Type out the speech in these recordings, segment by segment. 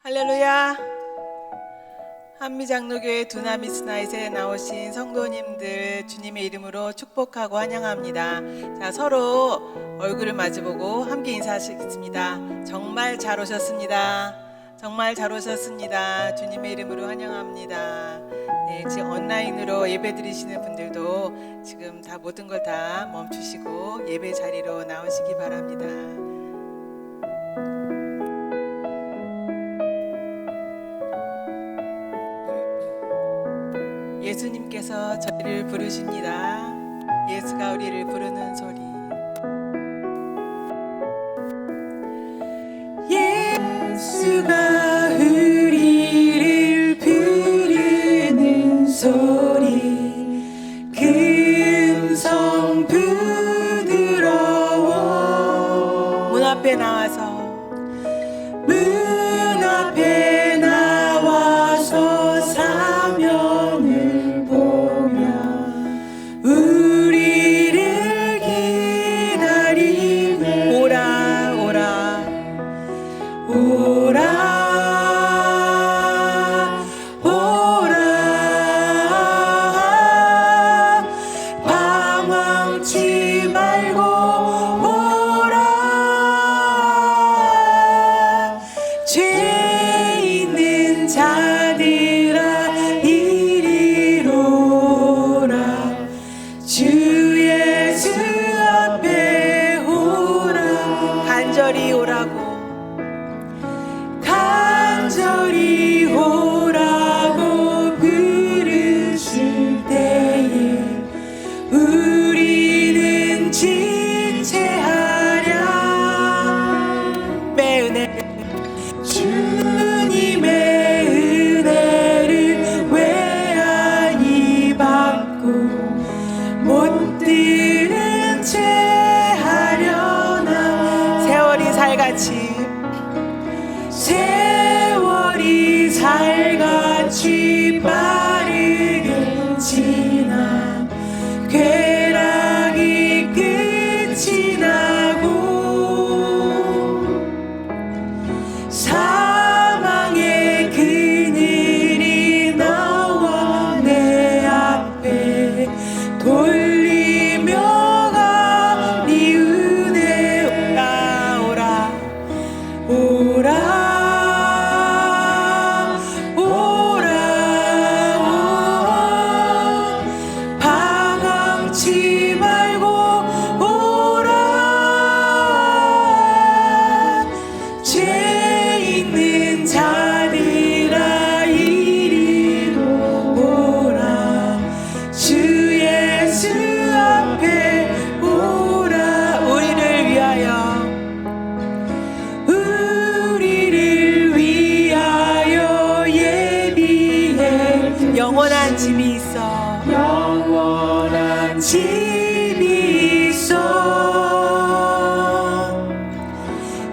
할렐루야. 한미장로교회 두나미스나잇에 나오신 성도님들 주님의 이름으로 축복하고 환영합니다. 자, 서로 얼굴을 마주보고 함께 인사하시겠습니다. 정말 잘 오셨습니다. 정말 잘 오셨습니다. 주님의 이름으로 환영합니다. 네, 지금 온라인으로 예배 드리시는 분들도 지금 다 모든 걸 다 멈추시고 예배 자리로 나오시기 바랍니다. 예수님께서 저희를 부르십니다. 예수가 우리를 부르는 소리. 예수가 우리를 부르는 소리, 금성 부드러워. 문 앞에 나와서 문 앞에 나와서 사면을 보며 우리를 기다리네. 오라 오라 오라 오라 방황치 말고 오라. 죄 있는 자들아 이리로 오라. 주 예수 앞에 오라. 간절히 오라고. 간절히 오라고 부르실 때에 우리는 지체하랴. 매 은혜 주님의 은혜를 외아이 받고 못 들은 채 하려나. 세월이 살같이 세월이 살같이 빠르게 지나 쾌락이 끝이 나고 사망의 그늘이 나와 내 앞에 돌리며 가니 은혜 오라 오라 오라 오라 방황치 말고 오라. 죄 있는 자들아 이리로 오라. 주 예수 앞에 오라. 우리를 위하여 우리를 위하여 예비해 영원한 집이 있어. 영원한 집이 있어.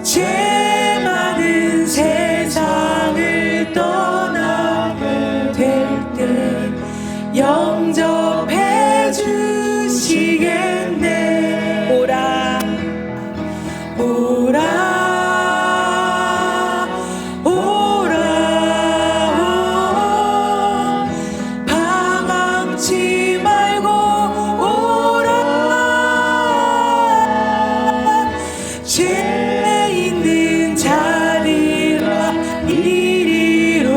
죄 많은 세상을 떠나게 될 때 영접해 주시겠네. 오라 오라 오라 방황치 말고 오라. 죄 있는 자들아 이리로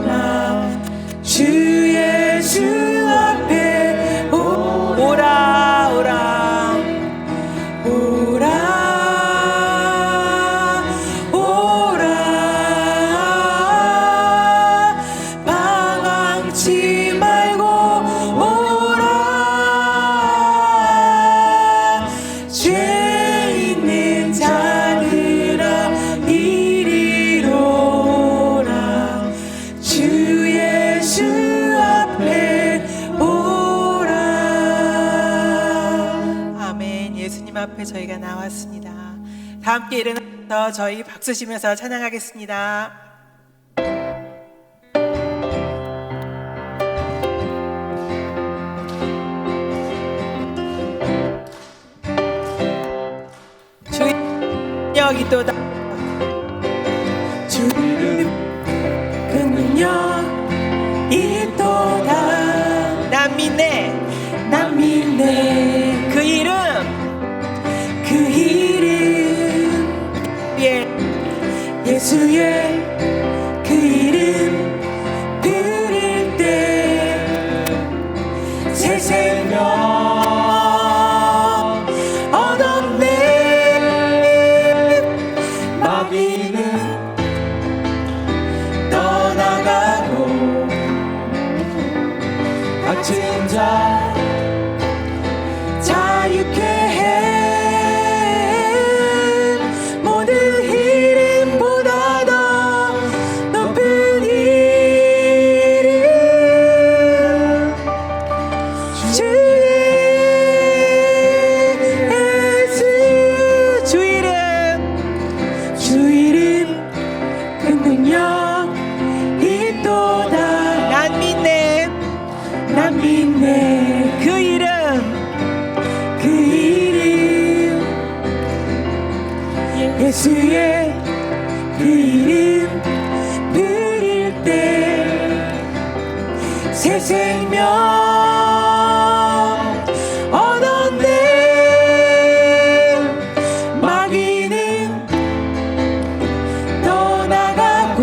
오라. 주 예수 앞에 오라 오라 오라 오라 방황치 말고 오라. 죄 있는 자들아 이리로 오라. 주 예수 앞에 오라. 아멘. 예수님 앞에 저희가 나왔습니다. 다 함께 일어나서 저희 박수 치면서 찬양하겠습니다. 주의 능력이 또다. 주의 예수의 그 이름 부를 때 새 생명 얻었네. 마귀는 떠나가고 갇힌 자 자유케 해. 모든 이름보다 더 높은 이름 주 예수. 주 이름 그 능력 있도다. 난 믿네. 난 믿네. 그 이름 그 이름 예수의 그 이름 부를 때 새 생명 얻었네. 마귀는 떠나가고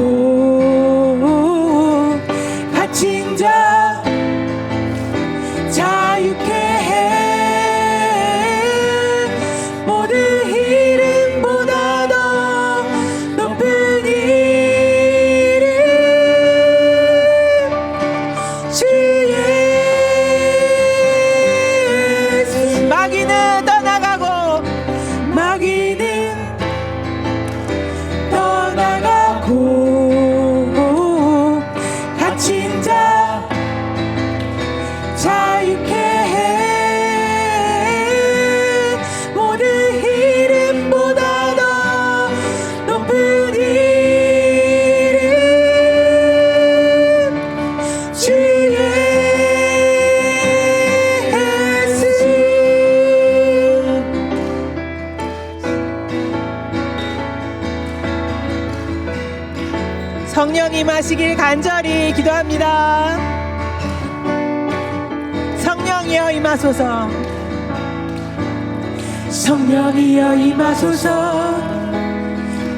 갇힌 자 자유케 해. 모든 이름보다 더 높은 이름 주 예수. 마귀는 떠나가고 마귀는 떠나가고 갇힌 자 자유케 해. 모든 이름보다 더 높은 이름 주 예수. 성령 임하시길 간절히 기도합니다. 성령이여 임하소서. 성령이여 임하소서.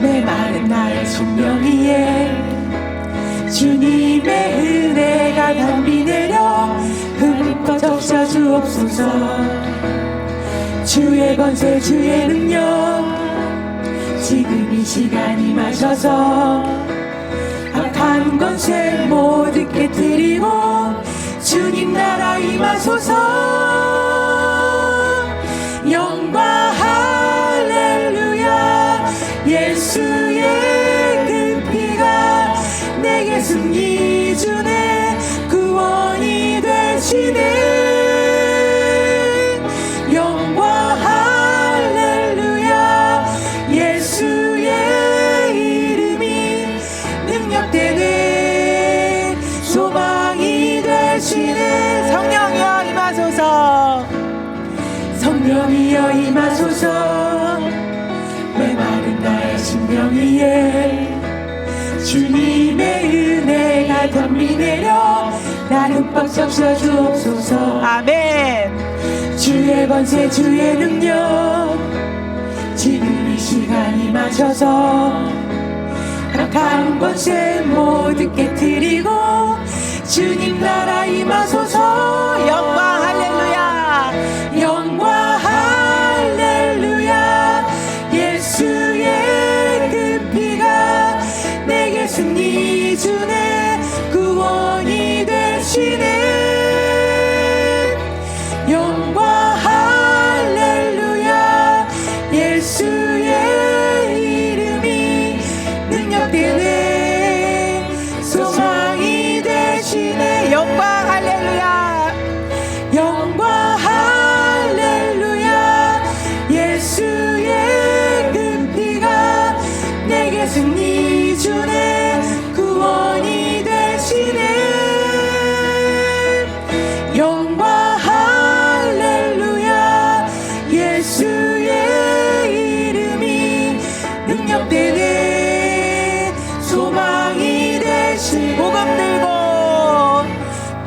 메마른 나의 심령 위에 주님의 은혜가 담비 내려 흠뻑 적셔 주옵소서. 주의 권세 주의 능력 지금 이 시간 임하셔서 악한 권세 모두 깨뜨리고 주님 나라 임하소서. 영광 할렐루야. 예수의 그 피가 내게 승리 주네. 구원이 되시네. 영광 할렐루야. 예수의 이름이 능력되네. 소망이 되시네. 성령이여 임하소서. 성령이여 임하소서. 메마른 나의 심령 위에 주님의 은혜가 덤비 내려 나를 흠뻑 적셔 주옵소서. 아멘. 주의 권세 주의 능력 지금 이 시간 임하셔서 악한 권세 모두 깨뜨리고 주님 나라 임하소서. 영광 할렐루야. 영광 할렐루야. 예수의 그 피가 내게 승리 주네. 구원이 되시네. 영광 할렐루야. 예수의 이름이 능력되네. 소망이 되시네. 영광 할렐루야. 영광 할렐루야. 예수의 그 피가 내게 승리 주네. 구원이 되시네. 영광 할렐루야. 예수의 이름이 능력되네. 소망이 되시네.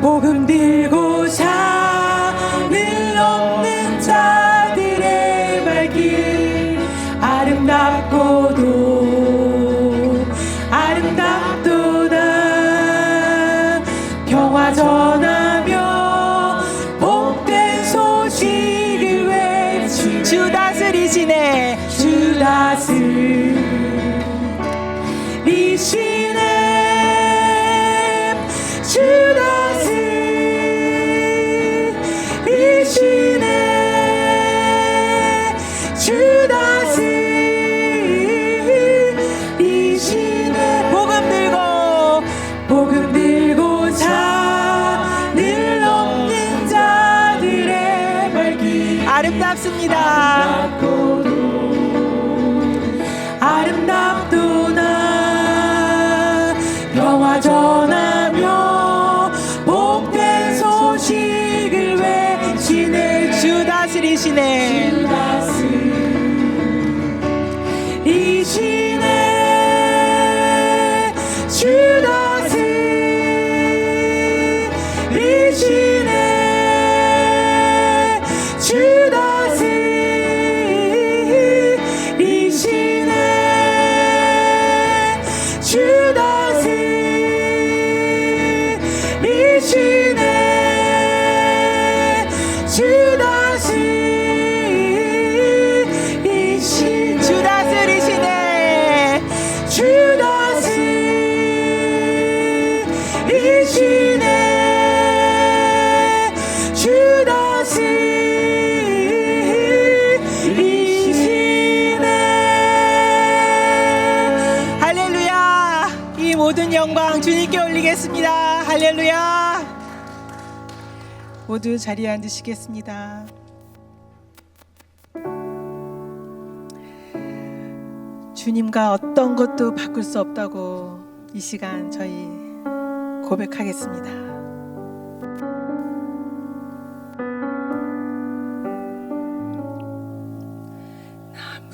복음 들고 산을 넘는 자들의 발길 아름답고도 영화 전하며 복된 소식을 외치네. 주 다스리시네. 주 다스리시네. 주 다스리시네. 주 다스리시네. 복음 들고 산을 넘는 자들의 발길 아름답습니다. 아름답도다. 영화 전하며 복된 소식을 외치네. 주 다스리시네. 주 다스리시네. 주 다스리시네. 주 다스리시네. 주 다스리시네. 주 다스리시네. 주 다스리시네. 주 다스리시네. 주 다스리시네. 할렐루야. 이 모든 영광 주님께 올리겠습니다. 할렐루야. 모두 자리에 앉으시겠습니다. 주님과 어떤 것도 바꿀 수 없다고 이 시간 저희 고백하겠습니다.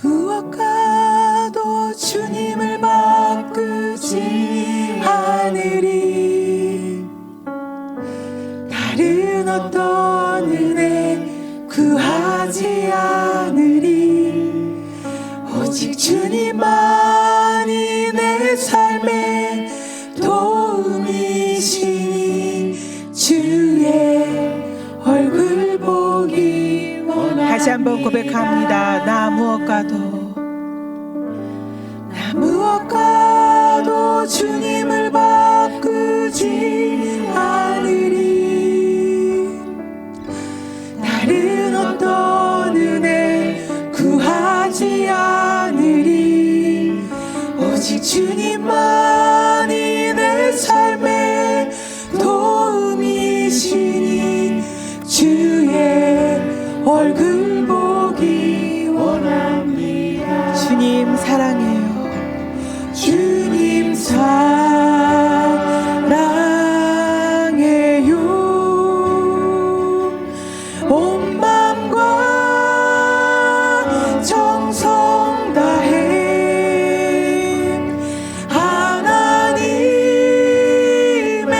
무엇과도 주님을 바꾸지 않으리. 다른 어떤 은혜 구하지 않으리. 오직 주님만이 내 삶의 도움이시니 주의 얼굴 보기 원하니. 다시 한번 고백합니다. 나 무엇과도 주님을 바꾸지 않으리. 다른 어떤 은혜 구하지 않으리. 오직 주님만이 내 삶의 도움이시니 주의 얼굴 보기 원합니다. 주님 사랑해요. 주님 사랑해요. 온 맘과 정성 다해 하나님의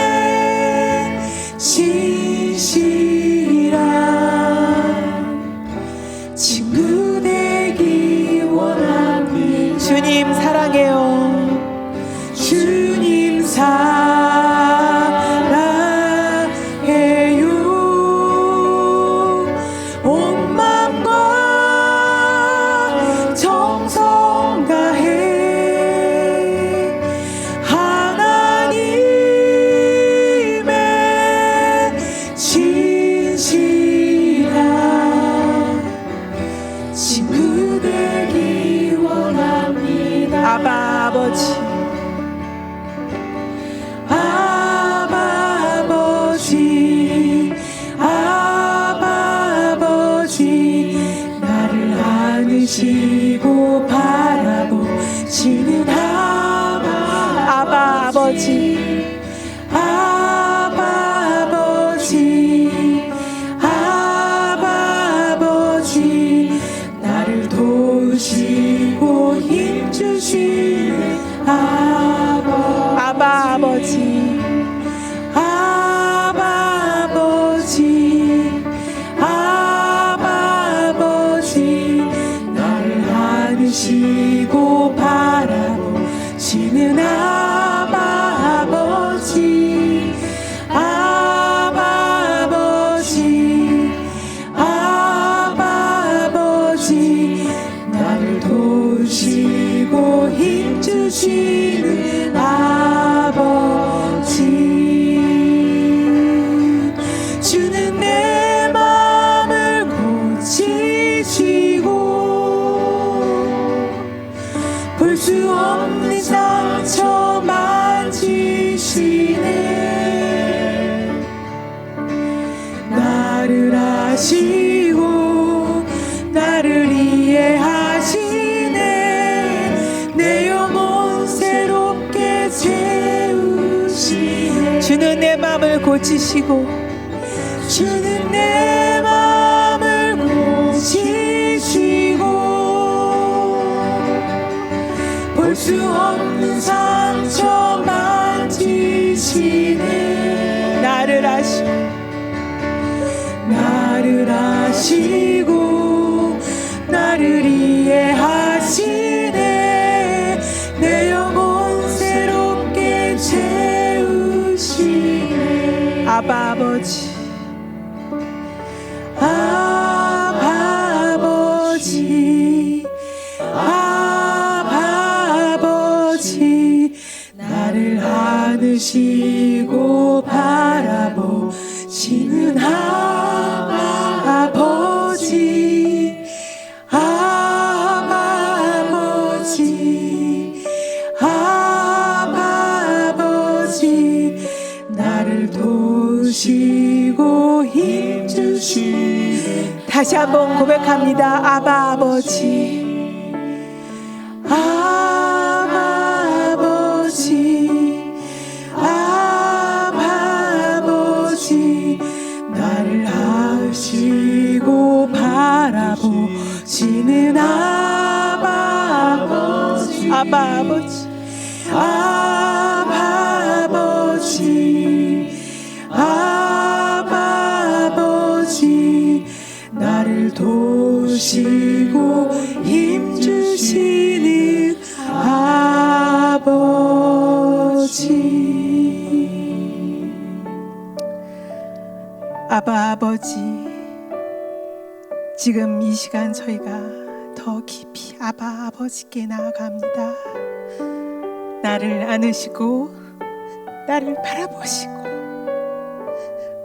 신실한 친구 되기 원합니다. 주님 사랑해요. 주님 사랑해요. 온 맘과 정성 다해 하나님의 신실한 친구 되기 원합니다. 아바 아버지. 아바 아버지 나를 안으시고 바라보시는 아바 아버지. 아바 아버지. 아바 아버지 나를 도우시고 힘주시는 아바 아버지. 아바 아버지. 아바 아버지 나를 안으시고 바라보시는 아바 아버지. 아바 주는 내 마음을 고치시고 주는 내 마음을 고치시고 볼 수 없는 상처 만지시네 나를 아시고 나를 이해하시네 내 영혼 새롭게 채우시네 아바 아버지 아바 아버지 아바 아버지 나를 안으시고 바라보시는 아바 아버지 아바 아버지 아바 아버지 나를 도우시고 힘주시네 다시 한번 고백합니다 아바 아버지 아바 아버지 아바 아버지 나를 아시고 바라보시는 아바 아버지 아바 아버지 아바 아버지 아바 아버지 나를 도우시고 힘주시는 아버지 아바 아버지 지금 이 시간 저희가 더 깊이 아바 아버지께 나아갑니다 나를 안으시고 나를 바라보시고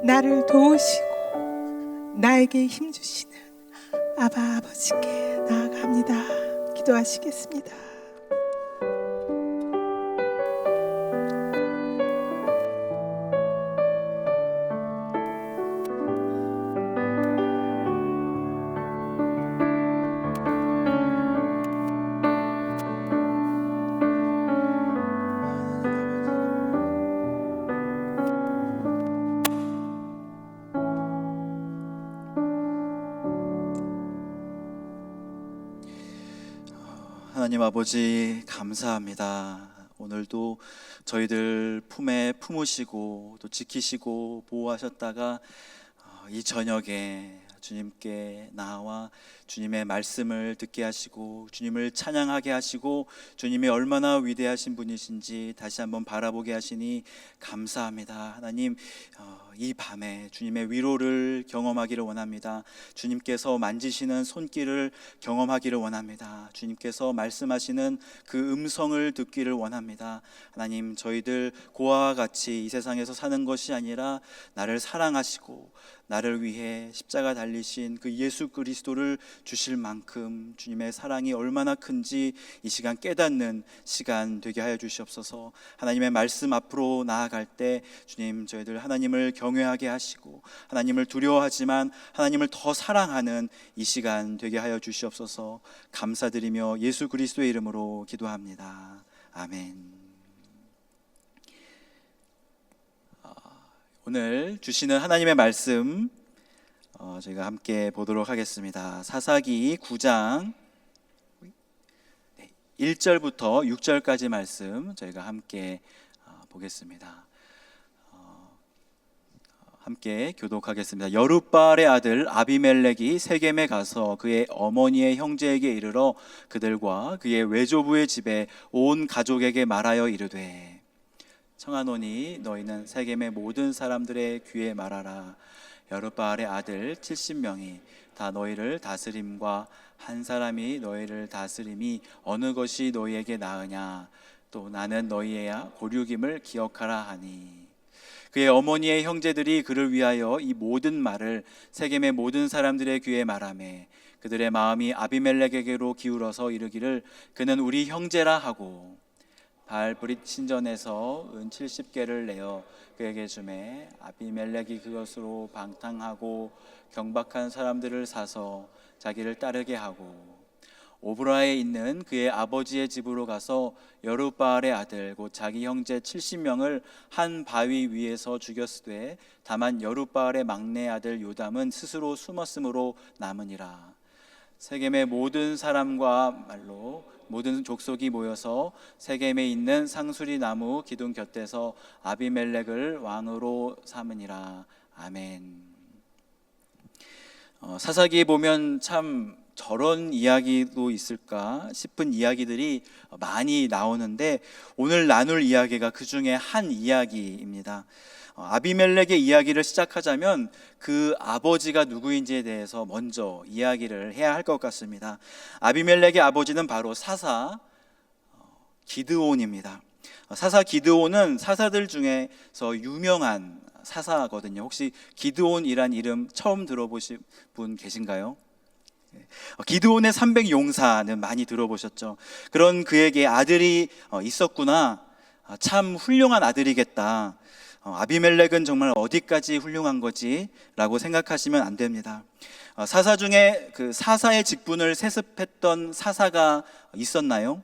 나를 도우시고 나에게 힘주시는 아바 아버지께 나아갑니다 기도하시겠습니다 하나님 아버지 감사합니다. 오늘도 저희들 품에 품으시고 또 지키시고 보호하셨다가 이 저녁에 주님께 나와 주님의 말씀을 듣게 하시고 주님을 찬양하게 하시고 주님이 얼마나 위대하신 분이신지 다시 한번 바라보게 하시니 감사합니다. 하나님 이 밤에 주님의 위로를 경험하기를 원합니다. 주님께서 만지시는 손길을 경험하기를 원합니다. 주님께서 말씀하시는 그 음성을 듣기를 원합니다. 하나님 저희들 고아와 같이 이 세상에서 사는 것이 아니라 나를 사랑하시고 나를 위해 십자가 달리신 그 예수 그리스도를 주실 만큼 주님의 사랑이 얼마나 큰지 이 시간 깨닫는 시간 되게 하여 주시옵소서. 하나님의 말씀 앞으로 나아갈 때 주님 저희들 하나님을 경외하게 하시고 하나님을 두려워하지만 하나님을 더 사랑하는 이 시간 되게 하여 주시옵소서. 감사드리며 예수 그리스도의 이름으로 기도합니다. 아멘. 오늘 주시는 하나님의 말씀 저희가 함께 보도록 하겠습니다. 사사기 9장 1절부터 6절까지 말씀 저희가 함께 보겠습니다. 함께 교독하겠습니다. 여룻바알의 아들 아비멜렉이 세겜에 가서 그의 어머니의 형제에게 이르러 그들과 그의 외조부의 집에 온 가족에게 말하여 이르되 청하노니 너희는 세겜의 모든 사람들의 귀에 말하라. 여룻바알의 아들 70명이 다 너희를 다스림과 한 사람이 너희를 다스림이 어느 것이 너희에게 나으냐. 또 나는 너희의 고륙임을 기억하라 하니 그의 어머니의 형제들이 그를 위하여 이 모든 말을 세겜의 모든 사람들의 귀에 말하매 그들의 마음이 아비멜렉에게로 기울어서 이르기를 그는 우리 형제라 하고 바알브릿 신전에서 은 70개를 내어 그에게 주매 아비멜렉이 그것으로 방탕하고 경박한 사람들을 사서 자기를 따르게 하고 오브라에 있는 그의 아버지의 집으로 가서 여룻바알의 아들 곧 자기 형제 70명을 한 바위 위에서 죽였으되 다만 여룻바알의 막내 아들 요담은 스스로 숨었으므로 남으니라. 세겜의 모든 사람과 말로 모든 족속이 모여서 세겜에 있는 상수리 나무 기둥 곁에서 아비멜렉을 왕으로 삼으니라. 아멘. 사사기에 보면 참 저런 이야기도 있을까 싶은 이야기들이 많이 나오는데 오늘 나눌 이야기가 그 중에 한 이야기입니다. 아비멜렉의 이야기를 시작하자면 그 아버지가 누구인지에 대해서 먼저 이야기를 해야 할 것 같습니다. 아비멜렉의 아버지는 바로 사사 기드온입니다. 사사 기드온은 사사들 중에서 유명한 사사거든요. 혹시 기드온이란 이름 처음 들어보신 분 계신가요? 기드온의 300용사는 많이 들어보셨죠. 그런 그에게 아들이 있었구나. 참 훌륭한 아들이겠다. 아비멜렉은 정말 어디까지 훌륭한 거지? 라고 생각하시면 안 됩니다. 사사 중에 그 사사의 직분을 세습했던 사사가 있었나요?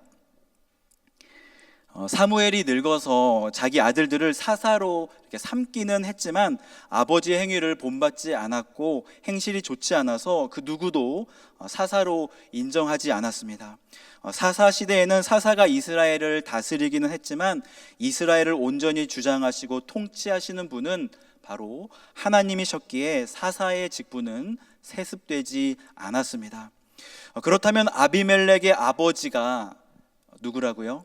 사무엘이 늙어서 자기 아들들을 사사로 이렇게 삼기는 했지만 아버지의 행위를 본받지 않았고 행실이 좋지 않아서 그 누구도 사사로 인정하지 않았습니다. 사사 시대에는 사사가 이스라엘을 다스리기는 했지만 이스라엘을 온전히 주장하시고 통치하시는 분은 바로 하나님이셨기에 사사의 직분은 세습되지 않았습니다. 그렇다면 아비멜렉의 아버지가 누구라고요?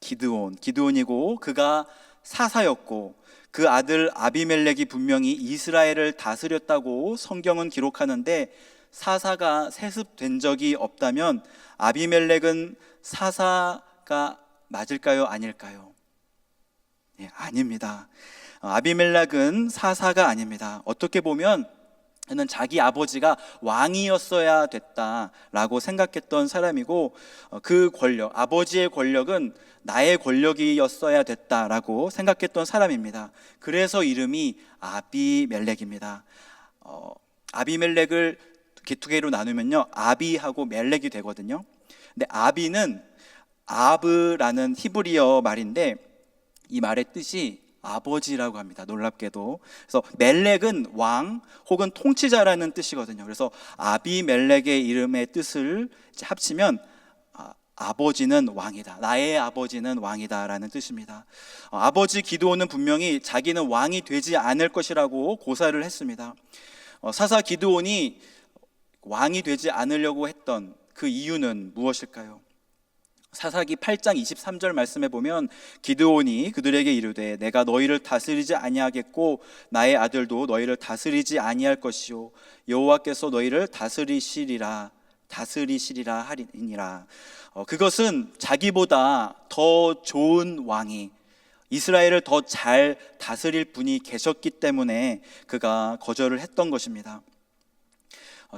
기드온이고 그가 사사였고 그 아들 아비멜렉이 분명히 이스라엘을 다스렸다고 성경은 기록하는데 사사가 세습된 적이 없다면 아비멜렉은 사사가 맞을까요? 아닐까요? 아닙니다. 아비멜렉은 사사가 아닙니다. 어떻게 보면 그는 자기 아버지가 왕이었어야 됐다라고 생각했던 사람이고 그 권력, 아버지의 권력은 나의 권력이었어야 됐다라고 생각했던 사람입니다. 그래서 이름이 아비멜렉입니다. 아비멜렉을 두 개로 나누면요, 아비하고 멜렉이 되거든요. 근데 아비는 아브라는 히브리어 말인데 이 말의 뜻이 아버지라고 합니다. 놀랍게도. 그래서 멜렉은 왕 혹은 통치자라는 뜻이거든요. 그래서 아비멜렉의 이름의 뜻을 이제 합치면 아버지는 왕이다. 나의 아버지는 왕이다라는 뜻입니다. 아버지 기드온은 분명히 자기는 왕이 되지 않을 것이라고 고사를 했습니다. 사사 기드온이 왕이 되지 않으려고 했던 그 이유는 무엇일까요? 사사기 8장 23절 말씀에 보면 기드온이 그들에게 이르되 내가 너희를 다스리지 아니하겠고 나의 아들도 너희를 다스리지 아니할 것이요 여호와께서 너희를 다스리시리라 하리니라. 그것은 자기보다 더 좋은 왕이 이스라엘을 더 잘 다스릴 분이 계셨기 때문에 그가 거절을 했던 것입니다.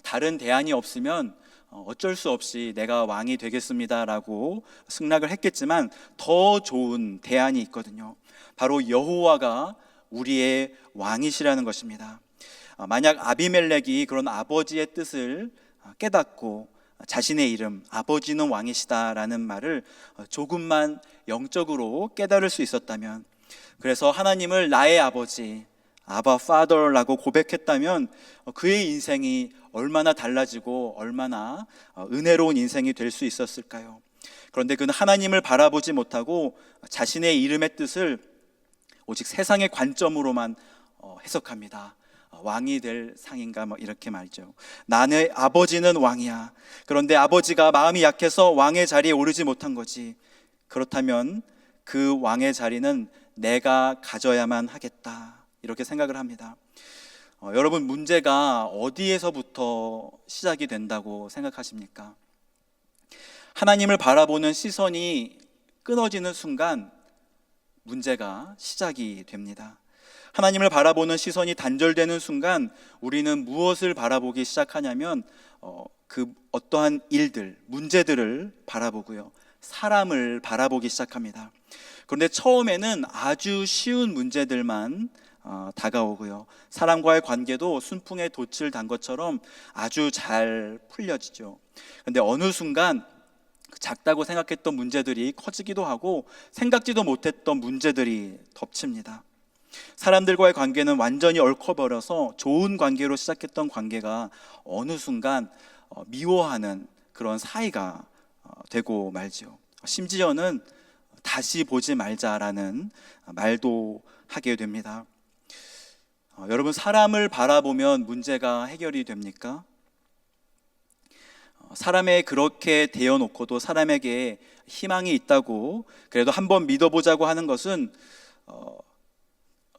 다른 대안이 없으면 어쩔 수 없이 내가 왕이 되겠습니다라고 승낙을 했겠지만 더 좋은 대안이 있거든요. 바로 여호와가 우리의 왕이시라는 것입니다. 만약 아비멜렉이 그런 아버지의 뜻을 깨닫고 자신의 이름 아버지는 왕이시다라는 말을 조금만 영적으로 깨달을 수 있었다면, 그래서 하나님을 나의 아버지 아바 파더라고 고백했다면 그의 인생이 얼마나 달라지고 얼마나 은혜로운 인생이 될 수 있었을까요? 그런데 그는 하나님을 바라보지 못하고 자신의 이름의 뜻을 오직 세상의 관점으로만 해석합니다. 왕이 될 상인가 이렇게 말이죠. 나의 아버지는 왕이야. 그런데 아버지가 마음이 약해서 왕의 자리에 오르지 못한 거지. 그렇다면 그 왕의 자리는 내가 가져야만 하겠다, 이렇게 생각을 합니다. 여러분, 문제가 어디에서부터 시작이 된다고 생각하십니까? 하나님을 바라보는 시선이 끊어지는 순간 문제가 시작이 됩니다. 하나님을 바라보는 시선이 단절되는 순간 우리는 무엇을 바라보기 시작하냐면 그 어떠한 일들, 문제들을 바라보고요, 사람을 바라보기 시작합니다. 그런데 처음에는 아주 쉬운 문제들만 다가오고요. 사람과의 관계도 순풍에 돛을 단 것처럼 아주 잘 풀려지죠. 그런데 어느 순간 작다고 생각했던 문제들이 커지기도 하고 생각지도 못했던 문제들이 덮칩니다. 사람들과의 관계는 완전히 얽혀버려서 좋은 관계로 시작했던 관계가 어느 순간 미워하는 그런 사이가 되고 말지요. 심지어는 다시 보지 말자라는 말도 하게 됩니다. 여러분, 사람을 바라보면 문제가 해결이 됩니까? 사람에 그렇게 대어놓고도 사람에게 희망이 있다고 그래도 한번 믿어보자고 하는 것은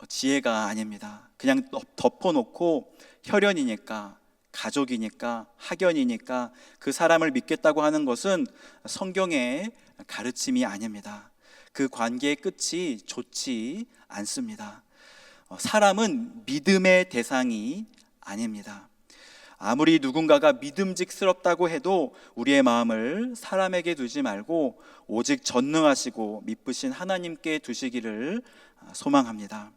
지혜가 아닙니다. 그냥 덮어놓고 혈연이니까, 가족이니까, 학연이니까 그 사람을 믿겠다고 하는 것은 성경의 가르침이 아닙니다. 그 관계의 끝이 좋지 않습니다. 사람은 믿음의 대상이 아닙니다. 아무리 누군가가 믿음직스럽다고 해도 우리의 마음을 사람에게 두지 말고 오직 전능하시고 미쁘신 하나님께 두시기를 소망합니다.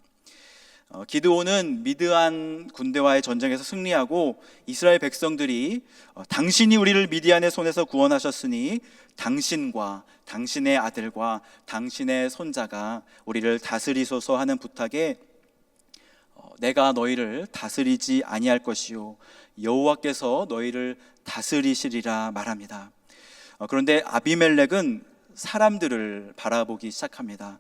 기드온은 미드안 군대와의 전쟁에서 승리하고 이스라엘 백성들이 당신이 우리를 미디안의 손에서 구원하셨으니 당신과 당신의 아들과 당신의 손자가 우리를 다스리소서 하는 부탁에 내가 너희를 다스리지 아니할 것이요 여호와께서 너희를 다스리시리라 말합니다. 그런데 아비멜렉은 사람들을 바라보기 시작합니다.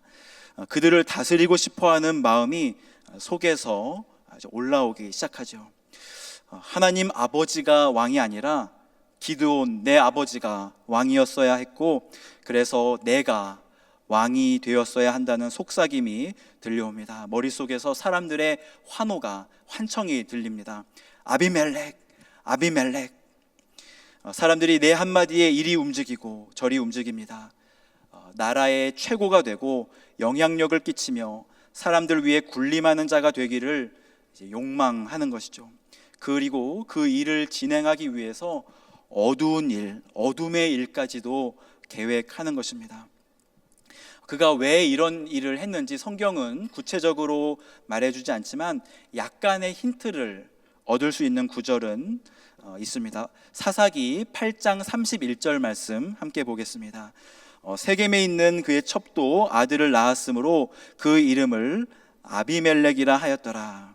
그들을 다스리고 싶어하는 마음이 속에서 올라오기 시작하죠. 하나님 아버지가 왕이 아니라 기드온 내 아버지가 왕이었어야 했고 그래서 내가 왕이 되었어야 한다는 속삭임이 들려옵니다. 머릿속에서 사람들의 환청이 들립니다. 아비멜렉, 아비멜렉. 사람들이 내 한마디에 이리 움직이고 저리 움직입니다. 나라의 최고가 되고 영향력을 끼치며 사람들 위해 군림하는 자가 되기를 이제 욕망하는 것이죠. 그리고 그 일을 진행하기 위해서 어두운 일, 어둠의 일까지도 계획하는 것입니다. 그가 왜 이런 일을 했는지 성경은 구체적으로 말해주지 않지만 약간의 힌트를 얻을 수 있는 구절은 있습니다. 사사기 8장 31절 말씀 함께 보겠습니다. 세겜에 있는 그의 첩도 아들을 낳았으므로 그 이름을 아비멜렉이라 하였더라.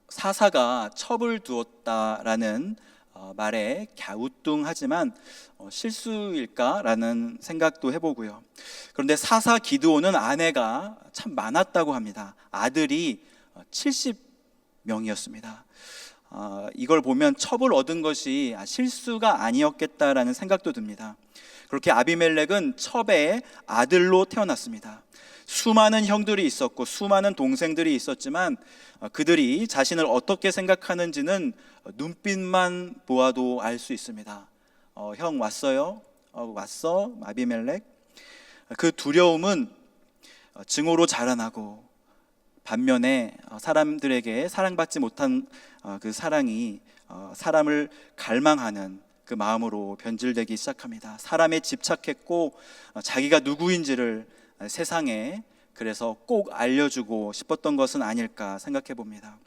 사사가 첩을 두었다라는 말에 갸우뚱하지만 실수일까라는 생각도 해보고요. 그런데 사사 기드온은 아내가 참 많았다고 합니다. 아들이 70명이었습니다. 이걸 보면 첩을 얻은 것이 실수가 아니었겠다라는 생각도 듭니다. 그렇게 아비멜렉은 첩의 아들로 태어났습니다. 수많은 형들이 있었고 수많은 동생들이 있었지만 그들이 자신을 어떻게 생각하는지는 눈빛만 보아도 알 수 있습니다. 형 왔어요? 왔어? 아비멜렉? 그 두려움은 증오로 자라나고 반면에 사람들에게 사랑받지 못한 그 사랑이 사람을 갈망하는 그 마음으로 변질되기 시작합니다. 사람에 집착했고 자기가 누구인지를 세상에 그래서 꼭 알려주고 싶었던 것은 아닐까 생각해 봅니다.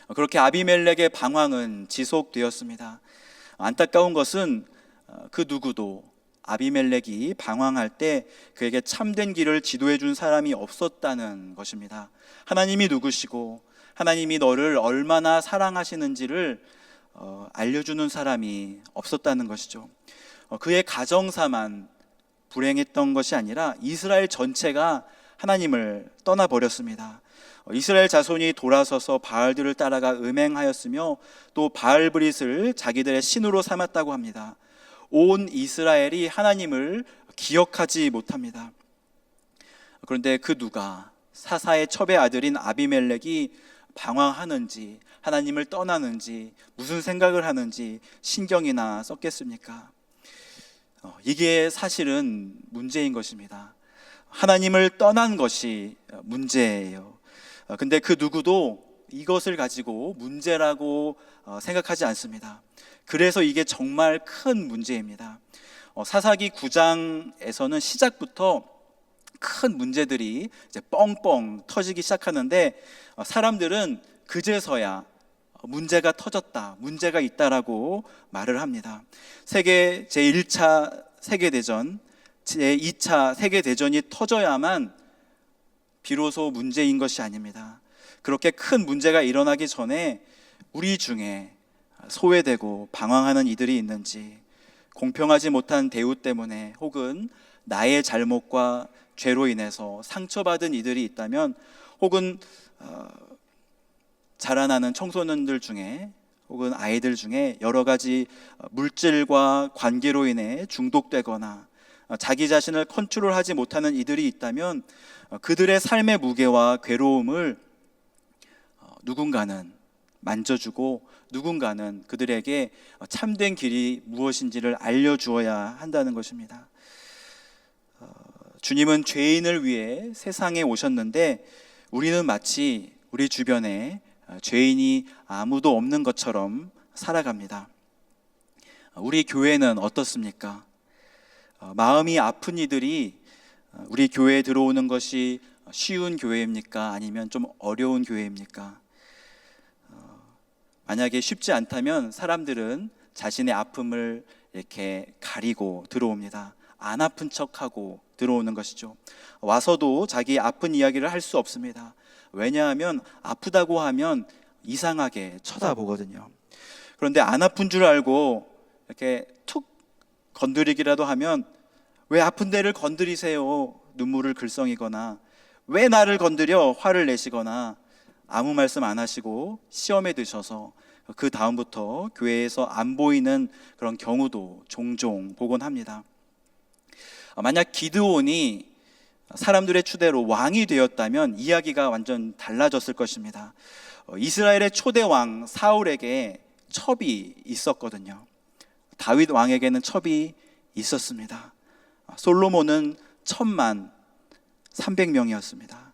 그렇게 아비멜렉의 방황은 지속되었습니다. 안타까운 것은 그 누구도 아비멜렉이 방황할 때 그에게 참된 길을 지도해 준 사람이 없었다는 것입니다. 하나님이 누구시고 하나님이 너를 얼마나 사랑하시는지를 알려주는 사람이 없었다는 것이죠. 그의 가정사만 불행했던 것이 아니라 이스라엘 전체가 하나님을 떠나버렸습니다. 이스라엘 자손이 돌아서서 바알들을 따라가 음행하였으며 또 바알브릿을 자기들의 신으로 삼았다고 합니다. 온 이스라엘이 하나님을 기억하지 못합니다. 그런데 그 누가 사사의 첩의 아들인 아비멜렉이 방황하는지 하나님을 떠나는지 무슨 생각을 하는지 신경이나 썼겠습니까? 이게 사실은 문제인 것입니다. 하나님을 떠난 것이 문제예요. 근데 그 누구도 이것을 가지고 문제라고 생각하지 않습니다. 그래서 이게 정말 큰 문제입니다. 사사기 9장에서는 시작부터 큰 문제들이 이제 뻥뻥 터지기 시작하는데 사람들은 그제서야 문제가 터졌다, 문제가 있다라고 말을 합니다. 세계 제1차 세계대전, 제2차 세계대전이 터져야만 비로소 문제인 것이 아닙니다. 그렇게 큰 문제가 일어나기 전에 우리 중에 소외되고 방황하는 이들이 있는지, 공평하지 못한 대우 때문에 혹은 나의 잘못과 죄로 인해서 상처받은 이들이 있다면, 혹은 자라나는 청소년들 중에 혹은 아이들 중에 여러 가지 물질과 관계로 인해 중독되거나 자기 자신을 컨트롤하지 못하는 이들이 있다면, 그들의 삶의 무게와 괴로움을 누군가는 만져주고 누군가는 그들에게 참된 길이 무엇인지를 알려주어야 한다는 것입니다. 주님은 죄인을 위해 세상에 오셨는데 우리는 마치 우리 주변에 죄인이 아무도 없는 것처럼 살아갑니다. 우리 교회는 어떻습니까? 마음이 아픈 이들이 우리 교회에 들어오는 것이 쉬운 교회입니까? 아니면 좀 어려운 교회입니까? 만약에 쉽지 않다면 사람들은 자신의 아픔을 이렇게 가리고 들어옵니다. 안 아픈 척하고 들어오는 것이죠. 와서도 자기 아픈 이야기를 할 수 없습니다. 왜냐하면 아프다고 하면 이상하게 쳐다보거든요. 그런데 안 아픈 줄 알고 이렇게 툭 건드리기라도 하면, 왜 아픈 데를 건드리세요? 눈물을 글썽이거나, 왜 나를 건드려? 화를 내시거나, 아무 말씀 안 하시고 시험에 드셔서 그 다음부터 교회에서 안 보이는 그런 경우도 종종 보곤 합니다. 만약 기드온이 사람들의 추대로 왕이 되었다면 이야기가 완전 달라졌을 것입니다. 이스라엘의 초대 왕 사울에게 첩이 있었거든요. 다윗 왕에게는 첩이 있었습니다. 솔로몬은 첩만 300명이었습니다.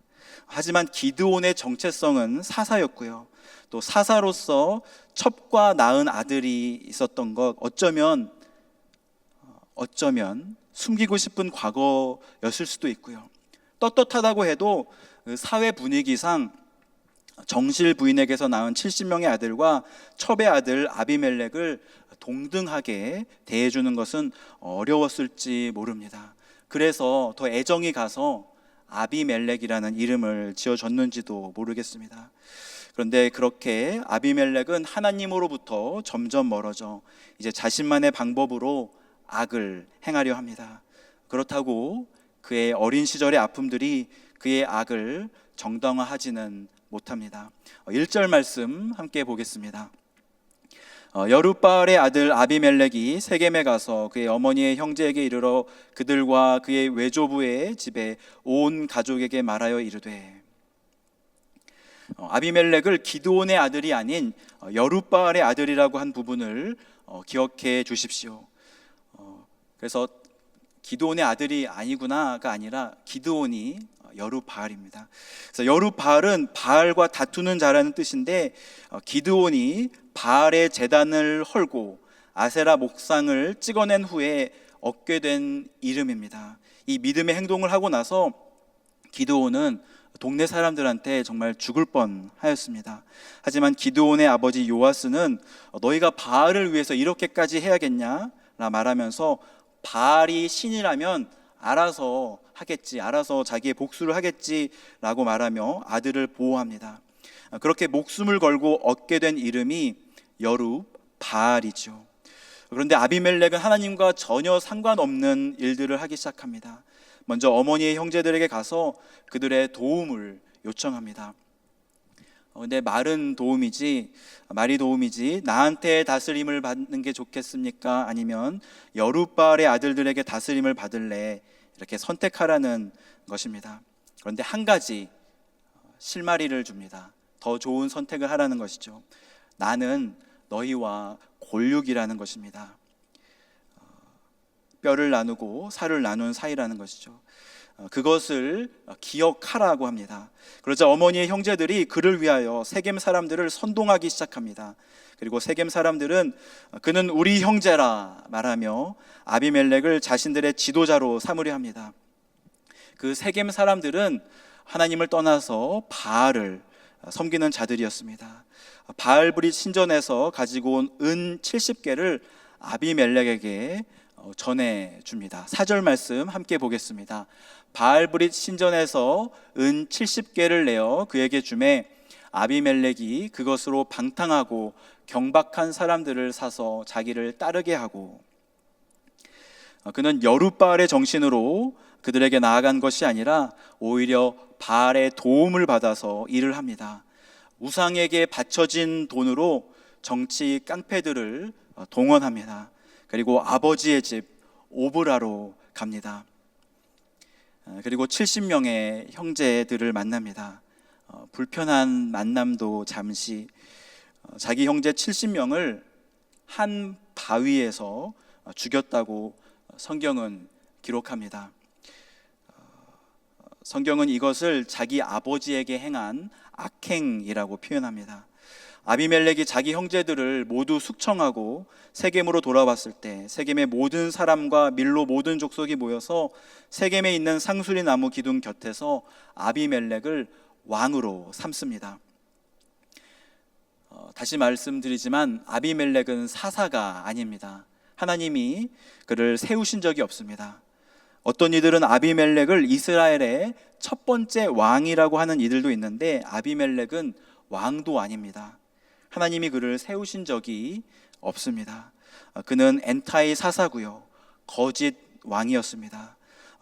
하지만 기드온의 정체성은 사사였고요. 또 사사로서 첩과 낳은 아들이 있었던 것, 어쩌면 숨기고 싶은 과거였을 수도 있고요. 떳떳하다고 해도 사회 분위기상 정실 부인에게서 낳은 70명의 아들과 첩의 아들 아비멜렉을 동등하게 대해주는 것은 어려웠을지 모릅니다. 그래서 더 애정이 가서 아비멜렉이라는 이름을 지어줬는지도 모르겠습니다. 그런데 그렇게 아비멜렉은 하나님으로부터 점점 멀어져 이제 자신만의 방법으로 악을 행하려 합니다. 그렇다고 그의 어린 시절의 아픔들이 그의 악을 정당화하지는 못합니다. 1절 말씀 함께 보겠습니다. 여룻바알의 아들 아비멜렉이 세겜에 가서 그의 어머니의 형제에게 이르러 그들과 그의 외조부의 집에 온 가족에게 말하여 이르되, 아비멜렉을 기드온의 아들이 아닌 여룻바알의 아들이라고 한 부분을 기억해 주십시오. 그래서 기드온의 아들이 아니구나가 아니라 기드온이 여룻바알입니다. 그래서 여룻바알은 바알과 다투는 자라는 뜻인데, 기드온이 바알의 제단을 헐고 아세라 목상을 찍어낸 후에 얻게 된 이름입니다. 이 믿음의 행동을 하고 나서 기드온은 동네 사람들한테 정말 죽을 뻔하였습니다. 하지만 기드온의 아버지 요아스는 너희가 바알을 위해서 이렇게까지 해야겠냐? 라 말하면서 바알이 신이라면 알아서 하겠지, 알아서 자기의 복수를 하겠지라고 말하며 아들을 보호합니다. 그렇게 목숨을 걸고 얻게 된 이름이 여룻바알이죠. 그런데 아비멜렉은 하나님과 전혀 상관없는 일들을 하기 시작합니다. 먼저 어머니의 형제들에게 가서 그들의 도움을 요청합니다. 근데 말이 도움이지 나한테 다스림을 받는 게 좋겠습니까? 아니면 여룻바알의 아들들에게 다스림을 받을래? 이렇게 선택하라는 것입니다. 그런데 한 가지 실마리를 줍니다. 더 좋은 선택을 하라는 것이죠. 나는 너희와 골육이라는 것입니다. 뼈를 나누고 살을 나눈 사이라는 것이죠. 그것을 기억하라고 합니다. 그러자 어머니의 형제들이 그를 위하여 세겜 사람들을 선동하기 시작합니다. 그리고 세겜 사람들은 그는 우리 형제라 말하며 아비멜렉을 자신들의 지도자로 삼으려 합니다. 그 세겜 사람들은 하나님을 떠나서 바알을 섬기는 자들이었습니다. 바알브릿 신전에서 가지고 온 은 70개를 아비멜렉에게 전해 줍니다. 4절 말씀 함께 보겠습니다. 바알브릿 신전에서 은 70개를 내어 그에게 주매 아비멜렉이 그것으로 방탕하고 경박한 사람들을 사서 자기를 따르게 하고, 그는 여룻바알의 정신으로 그들에게 나아간 것이 아니라 오히려 바알의 도움을 받아서 일을 합니다. 우상에게 바쳐진 돈으로 정치 깡패들을 동원합니다. 그리고 아버지의 집 오브라로 갑니다. 그리고 70명의 형제들을 만납니다. 불편한 만남도 잠시, 자기 형제 70명을 한 바위에서 죽였다고 성경은 기록합니다. 성경은 이것을 자기 아버지에게 행한 악행이라고 표현합니다. 아비멜렉이 자기 형제들을 모두 숙청하고 세겜으로 돌아왔을 때 세겜의 모든 사람과 밀로 모든 족속이 모여서 세겜에 있는 상수리 나무 기둥 곁에서 아비멜렉을 왕으로 삼습니다. 다시 말씀드리지만 아비멜렉은 사사가 아닙니다. 하나님이 그를 세우신 적이 없습니다. 어떤 이들은 아비멜렉을 이스라엘의 첫 번째 왕이라고 하는 이들도 있는데 아비멜렉은 왕도 아닙니다. 하나님이 그를 세우신 적이 없습니다. 그는 엔타의 사사고요, 거짓 왕이었습니다.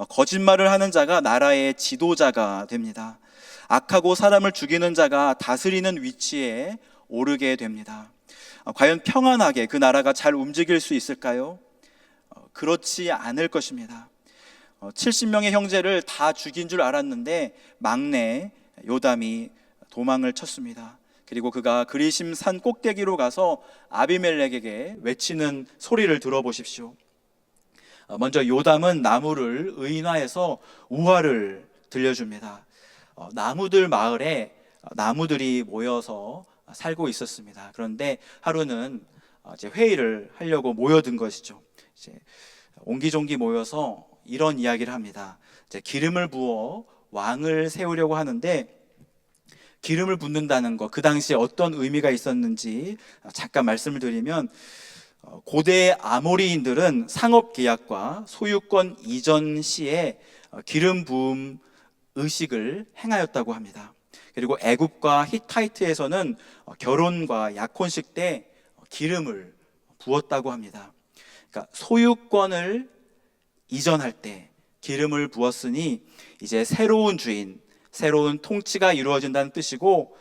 거짓말을 하는 자가 나라의 지도자가 됩니다. 악하고 사람을 죽이는 자가 다스리는 위치에 오르게 됩니다. 과연 평안하게 그 나라가 잘 움직일 수 있을까요? 그렇지 않을 것입니다. 70명의 형제를 다 죽인 줄 알았는데 막내 요담이 도망을 쳤습니다. 그리고 그가 그리심 산 꼭대기로 가서 아비멜렉에게 외치는 소리를 들어보십시오. 먼저 요담은 나무를 의인화해서 우화를 들려줍니다. 나무들 마을에 나무들이 모여서 살고 있었습니다. 그런데 하루는 이제 회의를 하려고 모여든 것이죠. 이제 옹기종기 모여서 이런 이야기를 합니다. 이제 기름을 부어 왕을 세우려고 하는데, 기름을 붓는다는 것, 그 당시에 어떤 의미가 있었는지 잠깐 말씀을 드리면, 고대 아모리인들은 상업계약과 소유권 이전 시에 기름 부음 의식을 행하였다고 합니다. 그리고 애굽과 히타이트에서는 결혼과 약혼식 때 기름을 부었다고 합니다. 그러니까 소유권을 이전할 때 기름을 부었으니 이제 새로운 주인, 새로운 통치가 이루어진다는 뜻이고,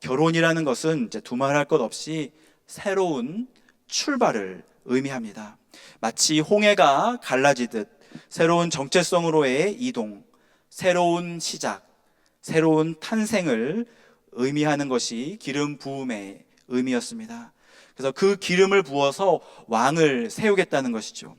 결혼이라는 것은 이제 두말할 것 없이 새로운 출발을 의미합니다. 마치 홍해가 갈라지듯 새로운 정체성으로의 이동, 새로운 시작, 새로운 탄생을 의미하는 것이 기름 부음의 의미였습니다. 그래서 그 기름을 부어서 왕을 세우겠다는 것이죠.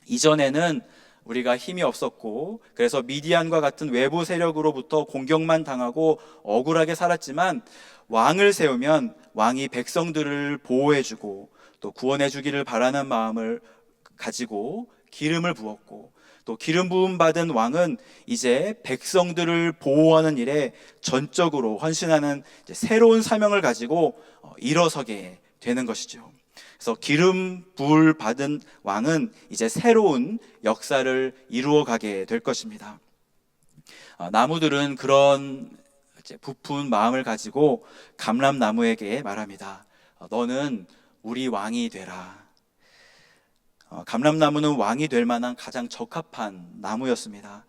이전에는 우리가 힘이 없었고, 그래서 미디안과 같은 외부 세력으로부터 공격만 당하고 억울하게 살았지만, 왕을 세우면 왕이 백성들을 보호해주고 또 구원해주기를 바라는 마음을 가지고 기름을 부었고, 또 기름 부음 받은 왕은 이제 백성들을 보호하는 일에 전적으로 헌신하는 새로운 사명을 가지고 일어서게 되는 것이죠. 그래서 기름 부을 받은 왕은 이제 새로운 역사를 이루어 가게 될 것입니다. 나무들은 그런 부푼 마음을 가지고 감람나무에게 말합니다. 너는 우리 왕이 되라. 감람나무는 왕이 될 만한 가장 적합한 나무였습니다.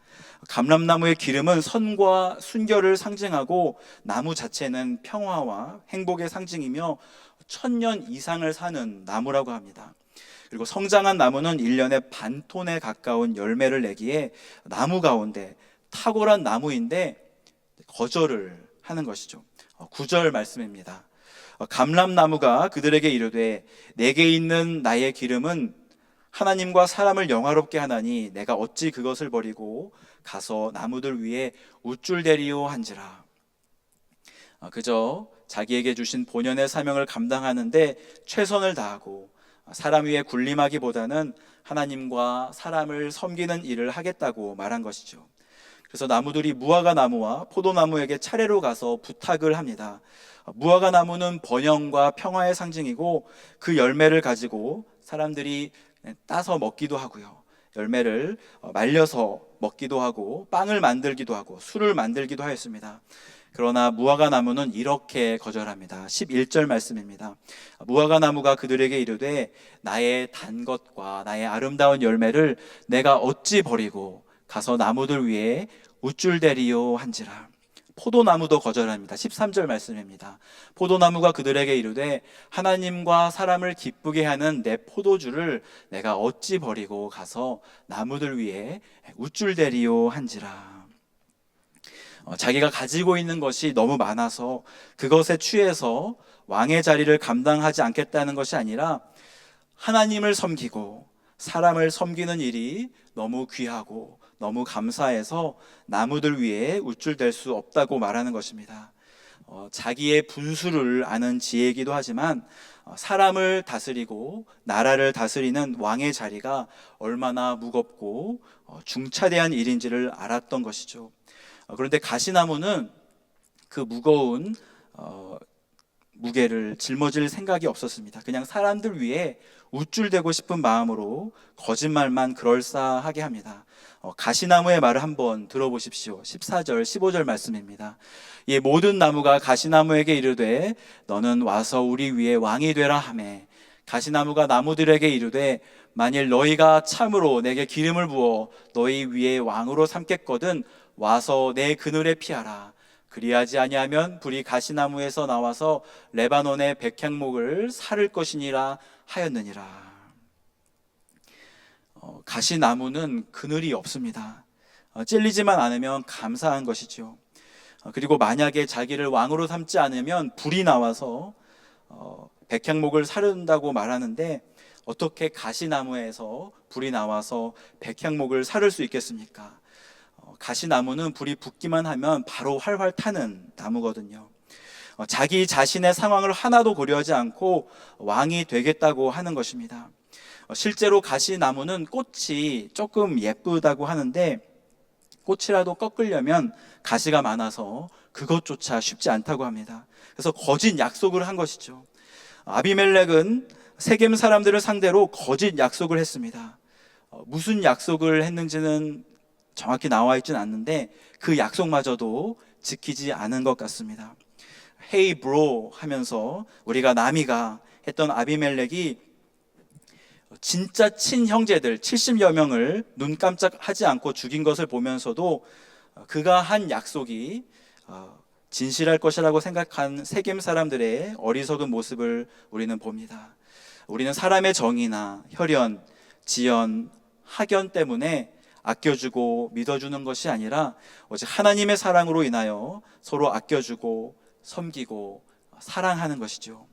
감람나무의 기름은 선과 순결을 상징하고, 나무 자체는 평화와 행복의 상징이며 1000년 이상을 사는 나무라고 합니다. 그리고 성장한 나무는 1년에 반톤에 가까운 열매를 내기에 나무 가운데 탁월한 나무인데 거절을 하는 것이죠. 9절 말씀입니다. 감람나무가 그들에게 이르되 내게 있는 나의 기름은 하나님과 사람을 영화롭게 하나니 내가 어찌 그것을 버리고 가서 나무들 위에 우쭐대리오 한지라. 그저 자기에게 주신 본연의 사명을 감당하는데 최선을 다하고 사람 위에 군림하기보다는 하나님과 사람을 섬기는 일을 하겠다고 말한 것이죠. 그래서 나무들이 무화과 나무와 포도나무에게 차례로 가서 부탁을 합니다. 무화과 나무는 번영과 평화의 상징이고 그 열매를 가지고 사람들이 따서 먹기도 하고요. 열매를 말려서 먹기도 하고 빵을 만들기도 하고 술을 만들기도 하였습니다. 그러나 무화과 나무는 이렇게 거절합니다. 11절 말씀입니다. 무화과 나무가 그들에게 이르되 나의 단 것과 나의 아름다운 열매를 내가 어찌 버리고 가서 나무들 위에 우쭐대리요 한지라. 포도나무도 거절합니다. 13절 말씀입니다. 포도나무가 그들에게 이르되 하나님과 사람을 기쁘게 하는 내 포도주를 내가 어찌 버리고 가서 나무들 위에 우쭐대리요 한지라. 자기가 가지고 있는 것이 너무 많아서 그것에 취해서 왕의 자리를 감당하지 않겠다는 것이 아니라 하나님을 섬기고 사람을 섬기는 일이 너무 귀하고 너무 감사해서 나무들 위에 우쭐댈 수 없다고 말하는 것입니다. 자기의 분수를 아는 지혜이기도 하지만 사람을 다스리고 나라를 다스리는 왕의 자리가 얼마나 무겁고 중차대한 일인지를 알았던 것이죠. 그런데 가시나무는 그 무거운 무게를 짊어질 생각이 없었습니다. 그냥 사람들 위해 우쭐대고 싶은 마음으로 거짓말만 그럴싸하게 합니다. 가시나무의 말을 한번 들어보십시오. 14절 15절 말씀입니다. 이 모든 나무가 가시나무에게 이르되 너는 와서 우리 위에 왕이 되라 하매 가시나무가 나무들에게 이르되 만일 너희가 참으로 내게 기름을 부어 너희 위에 왕으로 삼겠거든 와서 내 그늘에 피하라. 그리하지 아니하면 불이 가시나무에서 나와서 레바논의 백향목을 사를 것이니라 하였느니라. 가시나무는 그늘이 없습니다. 찔리지만 않으면 감사한 것이죠. 그리고 만약에 자기를 왕으로 삼지 않으면 불이 나와서 백향목을 사른다고 말하는데 어떻게 가시나무에서 불이 나와서 백향목을 사를 수 있겠습니까? 가시나무는 불이 붙기만 하면 바로 활활 타는 나무거든요. 자기 자신의 상황을 하나도 고려하지 않고 왕이 되겠다고 하는 것입니다. 실제로 가시나무는 꽃이 조금 예쁘다고 하는데 꽃이라도 꺾으려면 가시가 많아서 그것조차 쉽지 않다고 합니다. 그래서 거짓 약속을 한 것이죠. 아비멜렉은 세겜 사람들을 상대로 거짓 약속을 했습니다. 무슨 약속을 했는지는 정확히 나와 있지는 않는데 그 약속마저도 지키지 않은 것 같습니다. Hey bro 하면서 우리가 남이가 했던 아비멜렉이 진짜 친형제들 70여 명을 눈 깜짝하지 않고 죽인 것을 보면서도 그가 한 약속이 진실할 것이라고 생각한 세겜 사람들의 어리석은 모습을 우리는 봅니다. 우리는 사람의 정의나 혈연, 지연, 학연 때문에 아껴주고 믿어주는 것이 아니라 오직 하나님의 사랑으로 인하여 서로 아껴주고 섬기고 사랑하는 것이죠.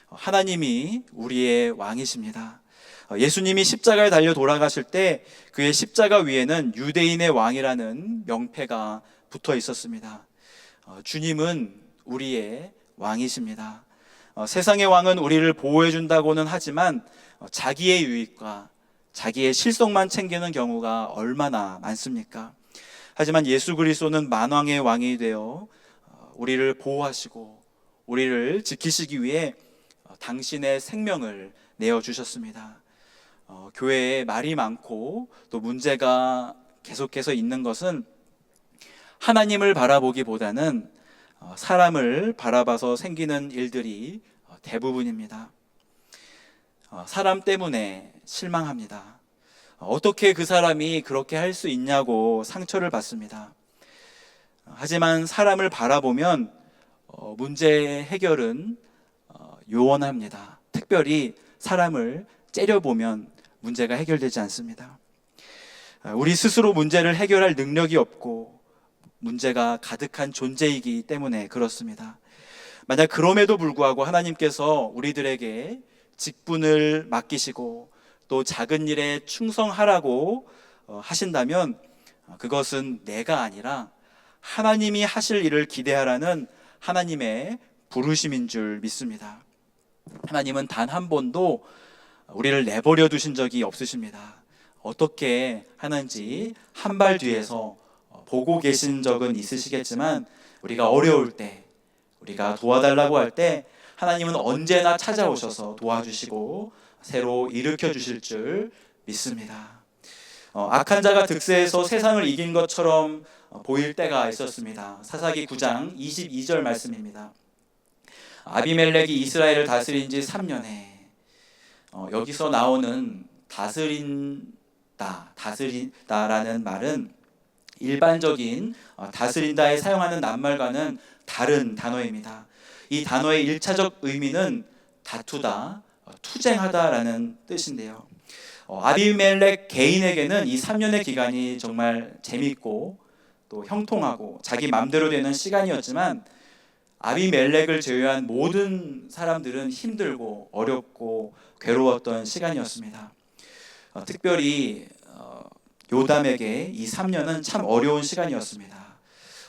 하나님이 우리의 왕이십니다. 예수님이 십자가에 달려 돌아가실 때 그의 십자가 위에는 유대인의 왕이라는 명패가 붙어 있었습니다. 주님은 우리의 왕이십니다. 세상의 왕은 우리를 보호해 준다고는 하지만 자기의 유익과 자기의 실속만 챙기는 경우가 얼마나 많습니까? 하지만 예수 그리스도는 만왕의 왕이 되어 우리를 보호하시고 우리를 지키시기 위해 당신의 생명을 내어주셨습니다. 교회에 말이 많고 또 문제가 계속해서 있는 것은 하나님을 바라보기보다는 사람을 바라봐서 생기는 일들이 대부분입니다. 사람 때문에 실망합니다. 어떻게 그 사람이 그렇게 할 수 있냐고 상처를 받습니다. 하지만 사람을 바라보면 문제 해결은 요원합니다. 특별히 사람을 째려보면 문제가 해결되지 않습니다. 우리 스스로 문제를 해결할 능력이 없고 문제가 가득한 존재이기 때문에 그렇습니다. 만약 그럼에도 불구하고 하나님께서 우리들에게 직분을 맡기시고 또 작은 일에 충성하라고 하신다면 그것은 내가 아니라 하나님이 하실 일을 기대하라는 하나님의 부르심인 줄 믿습니다. 하나님은 단 한 번도 우리를 내버려 두신 적이 없으십니다. 어떻게 하는지 한 발 뒤에서 보고 계신 적은 있으시겠지만 우리가 어려울 때, 우리가 도와달라고 할 때 하나님은 언제나 찾아오셔서 도와주시고 새로 일으켜 주실 줄 믿습니다. 악한 자가 득세해서 세상을 이긴 것처럼 보일 때가 있었습니다. 사사기 9장 22절 말씀입니다. 아비멜렉이 이스라엘을 다스린 지 3년에 여기서 나오는 다스린다라는 말은 일반적인 다스린다에 사용하는 낱말과는 다른 단어입니다. 이 단어의 1차적 의미는 다투다, 투쟁하다라는 뜻인데요. 아비멜렉 개인에게는 이 3년의 기간이 정말 재밌고 또 형통하고 자기 맘대로 되는 시간이었지만 아비멜렉을 제외한 모든 사람들은 힘들고 어렵고 괴로웠던 시간이었습니다. 특별히 요담에게 이 3년은 참 어려운 시간이었습니다.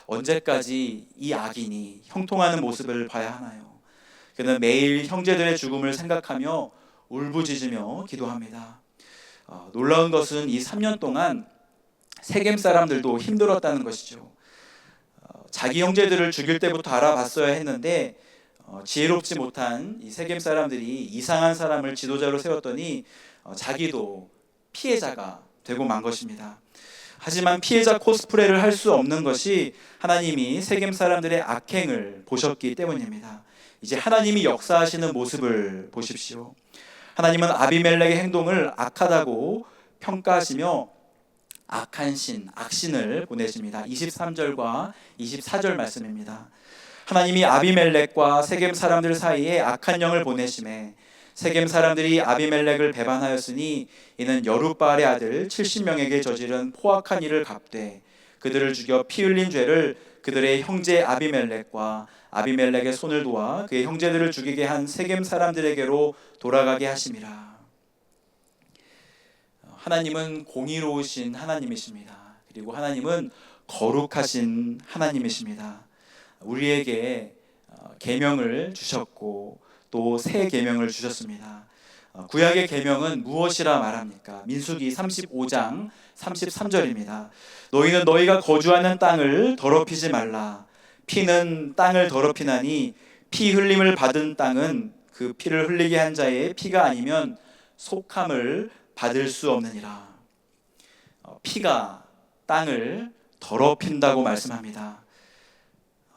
언제까지 이 악인이 형통하는 모습을 봐야 하나요? 그는 매일 형제들의 죽음을 생각하며 울부짖으며 기도합니다. 놀라운 것은 이 3년 동안 세겜 사람들도 힘들었다는 것이죠. 자기 형제들을 죽일 때부터 알아봤어야 했는데 지혜롭지 못한 이 세겜 사람들이 이상한 사람을 지도자로 세웠더니 자기도 피해자가 되고 만 것입니다. 하지만 피해자 코스프레를 할 수 없는 것이 하나님이 세겜 사람들의 악행을 보셨기 때문입니다. 이제 하나님이 역사하시는 모습을 보십시오. 하나님은 아비멜렉의 행동을 악하다고 평가하시며 악신을 보내십니다. 23절과 24절 말씀입니다. 하나님이 아비멜렉과 세겜 사람들 사이에 악한 영을 보내심에 세겜 사람들이 아비멜렉을 배반하였으니 이는 여룻바알의 아들 70명에게 저지른 포악한 일을 갚되 그들을 죽여 피 흘린 죄를 그들의 형제 아비멜렉과 아비멜렉의 손을 도와 그의 형제들을 죽이게 한 세겜 사람들에게로 돌아가게 하심이라. 하나님은 공의로우신 하나님이십니다. 그리고 하나님은 거룩하신 하나님이십니다. 우리에게 계명을 주셨고 또 새 계명을 주셨습니다. 구약의 계명은 무엇이라 말합니까? 민수기 35장 33절입니다. 너희는 너희가 거주하는 땅을 더럽히지 말라. 피는 땅을 더럽히나니 피 흘림을 받은 땅은 그 피를 흘리게 한 자의 피가 아니면 속함을 받을 수 없느니라. 피가 땅을 더럽힌다고 말씀합니다.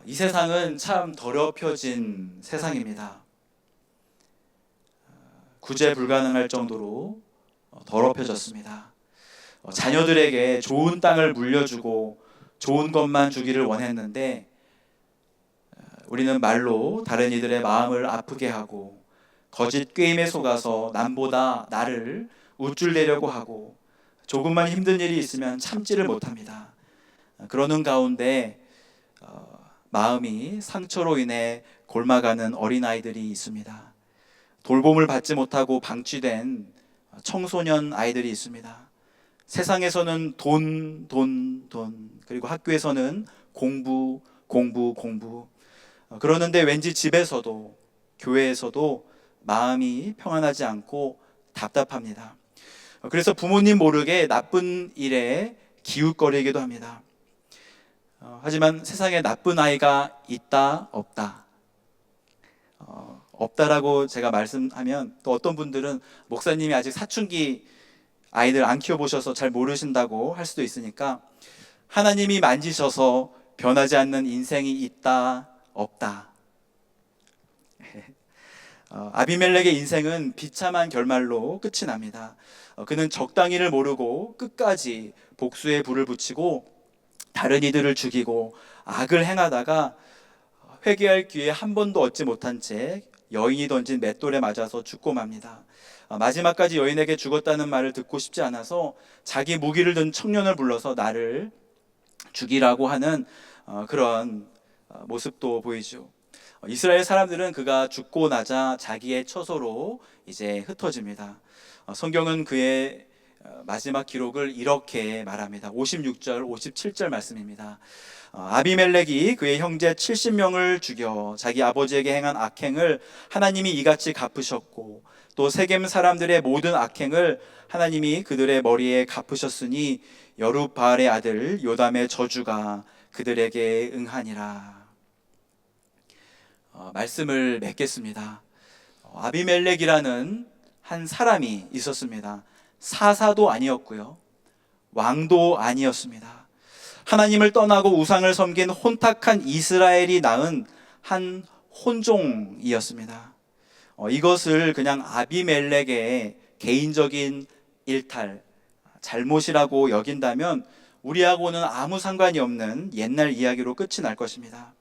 이 세상은 참 더럽혀진 세상입니다. 구제 불가능할 정도로 더럽혀졌습니다. 자녀들에게 좋은 땅을 물려주고 좋은 것만 주기를 원했는데 우리는 말로 다른 이들의 마음을 아프게 하고 거짓 꾀임에 속아서 남보다 나를 우쭐대려고 하고 조금만 힘든 일이 있으면 참지를 못합니다. 그러는 가운데 마음이 상처로 인해 골마가는 어린아이들이 있습니다. 돌봄을 받지 못하고 방치된 청소년 아이들이 있습니다. 세상에서는 돈, 그리고 학교에서는 공부. 그러는데 왠지 집에서도 교회에서도 마음이 평안하지 않고 답답합니다. 그래서 부모님 모르게 나쁜 일에 기웃거리기도 합니다. 하지만 세상에 나쁜 아이가 있다 없다? 없다라고 제가 말씀하면 또 어떤 분들은 목사님이 아직 사춘기 아이들 안 키워보셔서 잘 모르신다고 할 수도 있으니까 하나님이 만지셔서 변하지 않는 인생이 있다 없다? 아비멜렉의 인생은 비참한 결말로 끝이 납니다. 그는 적당히를 모르고 끝까지 복수의 불을 붙이고 다른 이들을 죽이고 악을 행하다가 회개할 기회 한 번도 얻지 못한 채 여인이 던진 맷돌에 맞아서 죽고 맙니다. 마지막까지 여인에게 죽었다는 말을 듣고 싶지 않아서 자기 무기를 든 청년을 불러서 나를 죽이라고 하는 그런 모습도 보이죠. 이스라엘 사람들은 그가 죽고 나자 자기의 처소로 이제 흩어집니다. 성경은 그의 마지막 기록을 이렇게 말합니다. 56절, 57절 말씀입니다. 아비멜렉이 그의 형제 70명을 죽여 자기 아버지에게 행한 악행을 하나님이 이같이 갚으셨고 또 세겜 사람들의 모든 악행을 하나님이 그들의 머리에 갚으셨으니 여룹바알의 아들 요담의 저주가 그들에게 응하니라. 말씀을 맺겠습니다. 아비멜렉이라는 한 사람이 있었습니다. 사사도 아니었고요, 왕도 아니었습니다. 하나님을 떠나고 우상을 섬긴 혼탁한 이스라엘이 낳은 한 혼종이었습니다. 이것을 그냥 아비멜렉의 개인적인 일탈, 잘못이라고 여긴다면 우리하고는 아무 상관이 없는 옛날 이야기로 끝이 날 것입니다.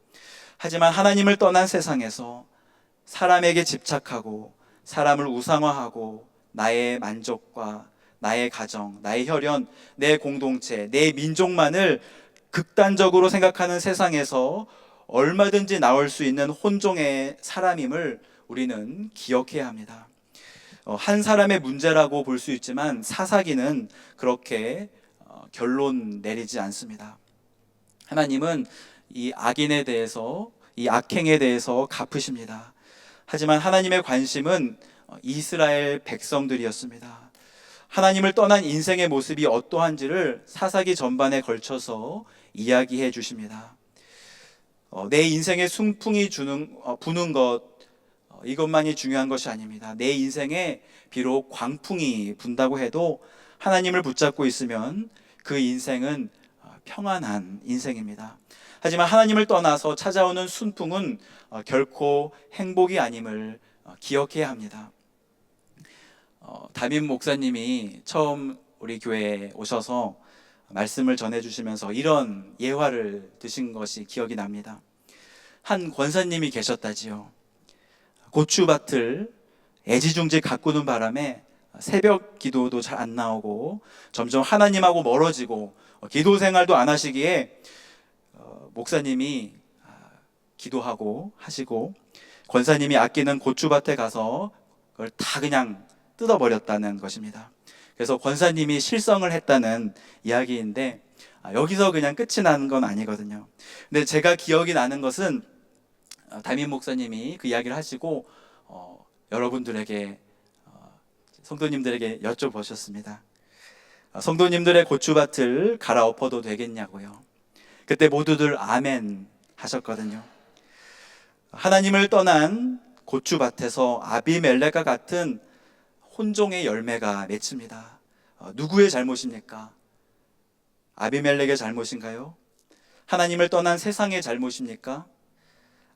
하지만 하나님을 떠난 세상에서 사람에게 집착하고 사람을 우상화하고 나의 만족과 나의 가정, 나의 혈연, 내 공동체, 내 민족만을 극단적으로 생각하는 세상에서 얼마든지 나올 수 있는 혼종의 사람임을 우리는 기억해야 합니다. 한 사람의 문제라고 볼 수 있지만 사사기는 그렇게 결론 내리지 않습니다. 하나님은 이 악인에 대해서, 이 악행에 대해서 갚으십니다. 하지만 하나님의 관심은 이스라엘 백성들이었습니다. 하나님을 떠난 인생의 모습이 어떠한지를 사사기 전반에 걸쳐서 이야기해 주십니다. 내 인생의 순풍이 부는 것, 이것만이 중요한 것이 아닙니다. 내 인생에 비록 광풍이 분다고 해도 하나님을 붙잡고 있으면 그 인생은 평안한 인생입니다. 하지만 하나님을 떠나서 찾아오는 순풍은 결코 행복이 아님을 기억해야 합니다. 담임 목사님이 처음 우리 교회에 오셔서 말씀을 전해주시면서 이런 예화를 드신 것이 기억이 납니다. 한 권사님이 계셨다지요. 고추밭을 애지중지 가꾸는 바람에 새벽 기도도 잘 안 나오고 점점 하나님하고 멀어지고 기도 생활도 안 하시기에 목사님이 기도하고 하시고 권사님이 아끼는 고추밭에 가서 그걸 다 그냥 뜯어버렸다는 것입니다. 그래서 권사님이 실성을 했다는 이야기인데 여기서 그냥 끝이 나는 건 아니거든요. 근데 제가 기억이 나는 것은 담임 목사님이 그 이야기를 하시고 여러분들에게 성도님들에게 여쭤보셨습니다. 성도님들의 고추밭을 갈아엎어도 되겠냐고요. 그때 모두들 아멘 하셨거든요. 하나님을 떠난 고추밭에서 아비멜렉과 같은 혼종의 열매가 맺힙니다. 누구의 잘못입니까? 아비멜렉의 잘못인가요? 하나님을 떠난 세상의 잘못입니까?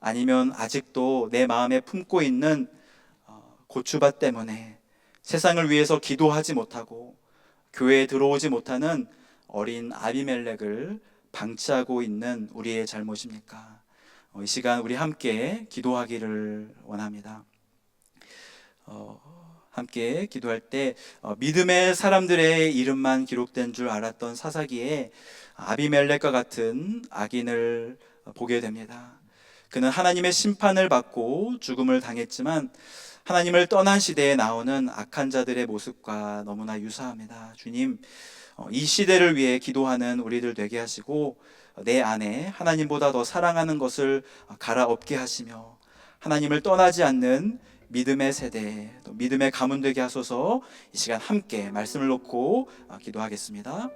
아니면 아직도 내 마음에 품고 있는 고추밭 때문에 세상을 위해서 기도하지 못하고 교회에 들어오지 못하는 어린 아비멜렉을 방치하고 있는 우리의 잘못입니까? 이 시간 우리 함께 기도하기를 원합니다. 함께 기도할 때 믿음의 사람들의 이름만 기록된 줄 알았던 사사기에 아비멜렉과 같은 악인을 보게 됩니다. 그는 하나님의 심판을 받고 죽음을 당했지만 하나님을 떠난 시대에 나오는 악한 자들의 모습과 너무나 유사합니다. 주님, 이 시대를 위해 기도하는 우리들 되게 하시고 내 안에 하나님보다 더 사랑하는 것을 갈아엎게 하시며 하나님을 떠나지 않는 믿음의 세대, 또 믿음의 가문 되게 하소서. 이 시간 함께 말씀을 놓고 기도하겠습니다.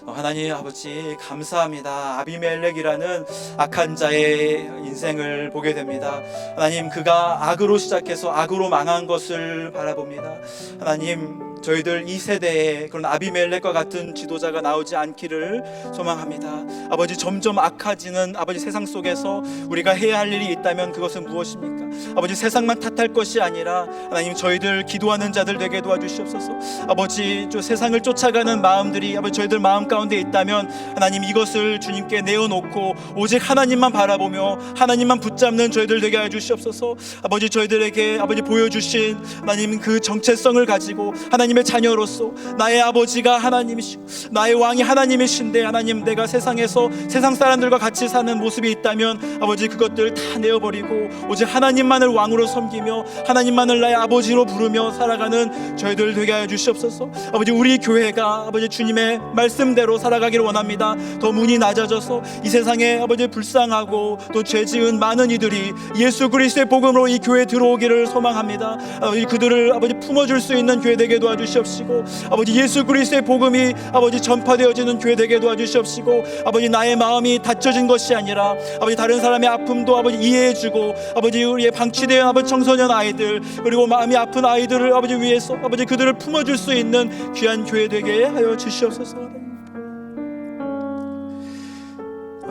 하나님 아버지 감사합니다. 아비멜렉이라는 악한 자의 인생을 보게 됩니다. 하나님, 그가 악으로 시작해서 악으로 망한 것을 바라봅니다. 하나님, 저희들 이 세대에 그런 아비멜렉과 같은 지도자가 나오지 않기를 소망합니다. 아버지, 점점 악해지는 아버지 세상 속에서 우리가 해야 할 일이 있다면 그것은 무엇입니까? 아버지, 세상만 탓할 것이 아니라 하나님, 저희들 기도하는 자들 되게 도와주시옵소서. 아버지, 세상을 쫓아가는 마음들이 아버지 저희들 마음 가운데 있다면 하나님, 이것을 주님께 내어놓고 오직 하나님만 바라보며 하나님만 붙잡는 저희들 되게 해주시옵소서. 아버지, 저희들에게 아버지 보여주신 하나님 그 정체성을 가지고 하나님의 자녀로서 나의 아버지가 하나님이시고 나의 왕이 하나님이신데 하나님, 내가 세상에서 세상 사람들과 같이 사는 모습이 있다면 아버지 그것들 다 내어버리고 오직 하나님만 하나님만을 왕으로 섬기며 하나님만을 나의 아버지로 부르며 살아가는 저희들 되게 하여 주시옵소서. 아버지, 우리 교회가 아버지 주님의 말씀대로 살아가기를 원합니다. 더 문이 낮아져서 이 세상에 아버지 불쌍하고 또 죄 지은 많은 이들이 예수 그리스도의 복음으로 이 교회에 들어오기를 소망합니다. 아버지, 그들을 아버지 품어줄 수 있는 교회 되게 도와주시옵시고, 아버지 예수 그리스도의 복음이 아버지 전파되어지는 교회 되게 도와주시옵시고, 아버지 나의 마음이 닫혀진 것이 아니라 아버지 다른 사람의 아픔도 아버지 이해해주고, 아버지 우리의 방치된 아버지 청소년 아이들 그리고 마음이 아픈 아이들을 아버지 위해서 아버지 그들을 품어줄 수 있는 귀한 교회 되게 하여 주시옵소서.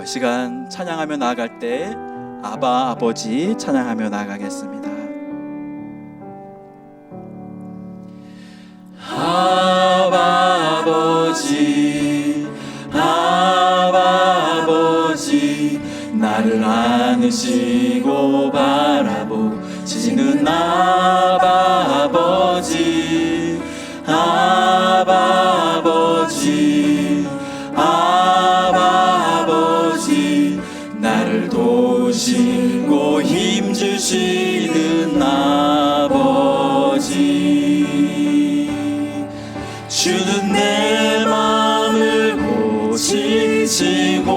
이 시간 찬양하며 나아갈 때 아바 아버지 찬양하며 나아가겠습니다. 아바 아버지, 아바 아버지, 나를 안으시고 바라보시는 아바 아버지, 아바 아버지, 아바 아버지, 나를 도우시고 힘주시는 아버지, 주는 내 마음을 고치시고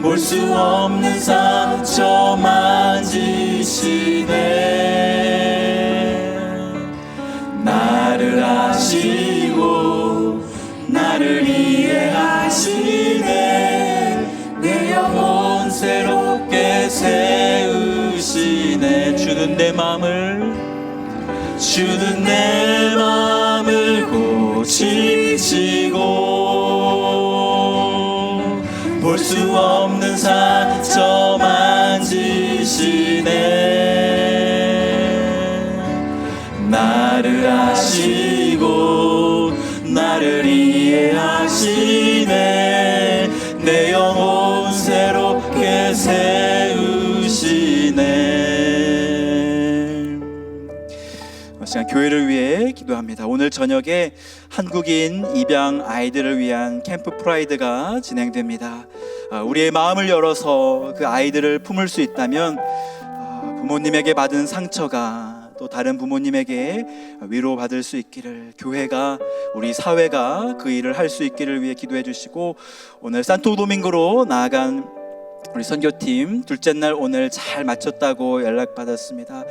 볼 수 없는 상처 만지시네. 나를 아시고 나를 이해하시네. 내 영혼 새롭게 세우시네. 주는 내 마음을 고치시고 볼 수 없는 상처 만지시네. 나를 아시고 나를 이해하시네. 내 영혼 새롭게 세우시네. 시간 교회를 위해 기도합니다. 오늘 저녁에 한국인 입양 아이들을 위한 캠프 프라이드가 진행됩니다. 우리의 마음을 열어서 그 아이들을 품을 수 있다면 부모님에게 받은 상처가 또 다른 부모님에게 위로받을 수 있기를, 교회가 우리 사회가 그 일을 할 수 있기를 위해 기도해 주시고, 오늘 산토도밍고로 나아간 우리 선교팀 둘째 날 오늘 잘 마쳤다고 연락받았습니다.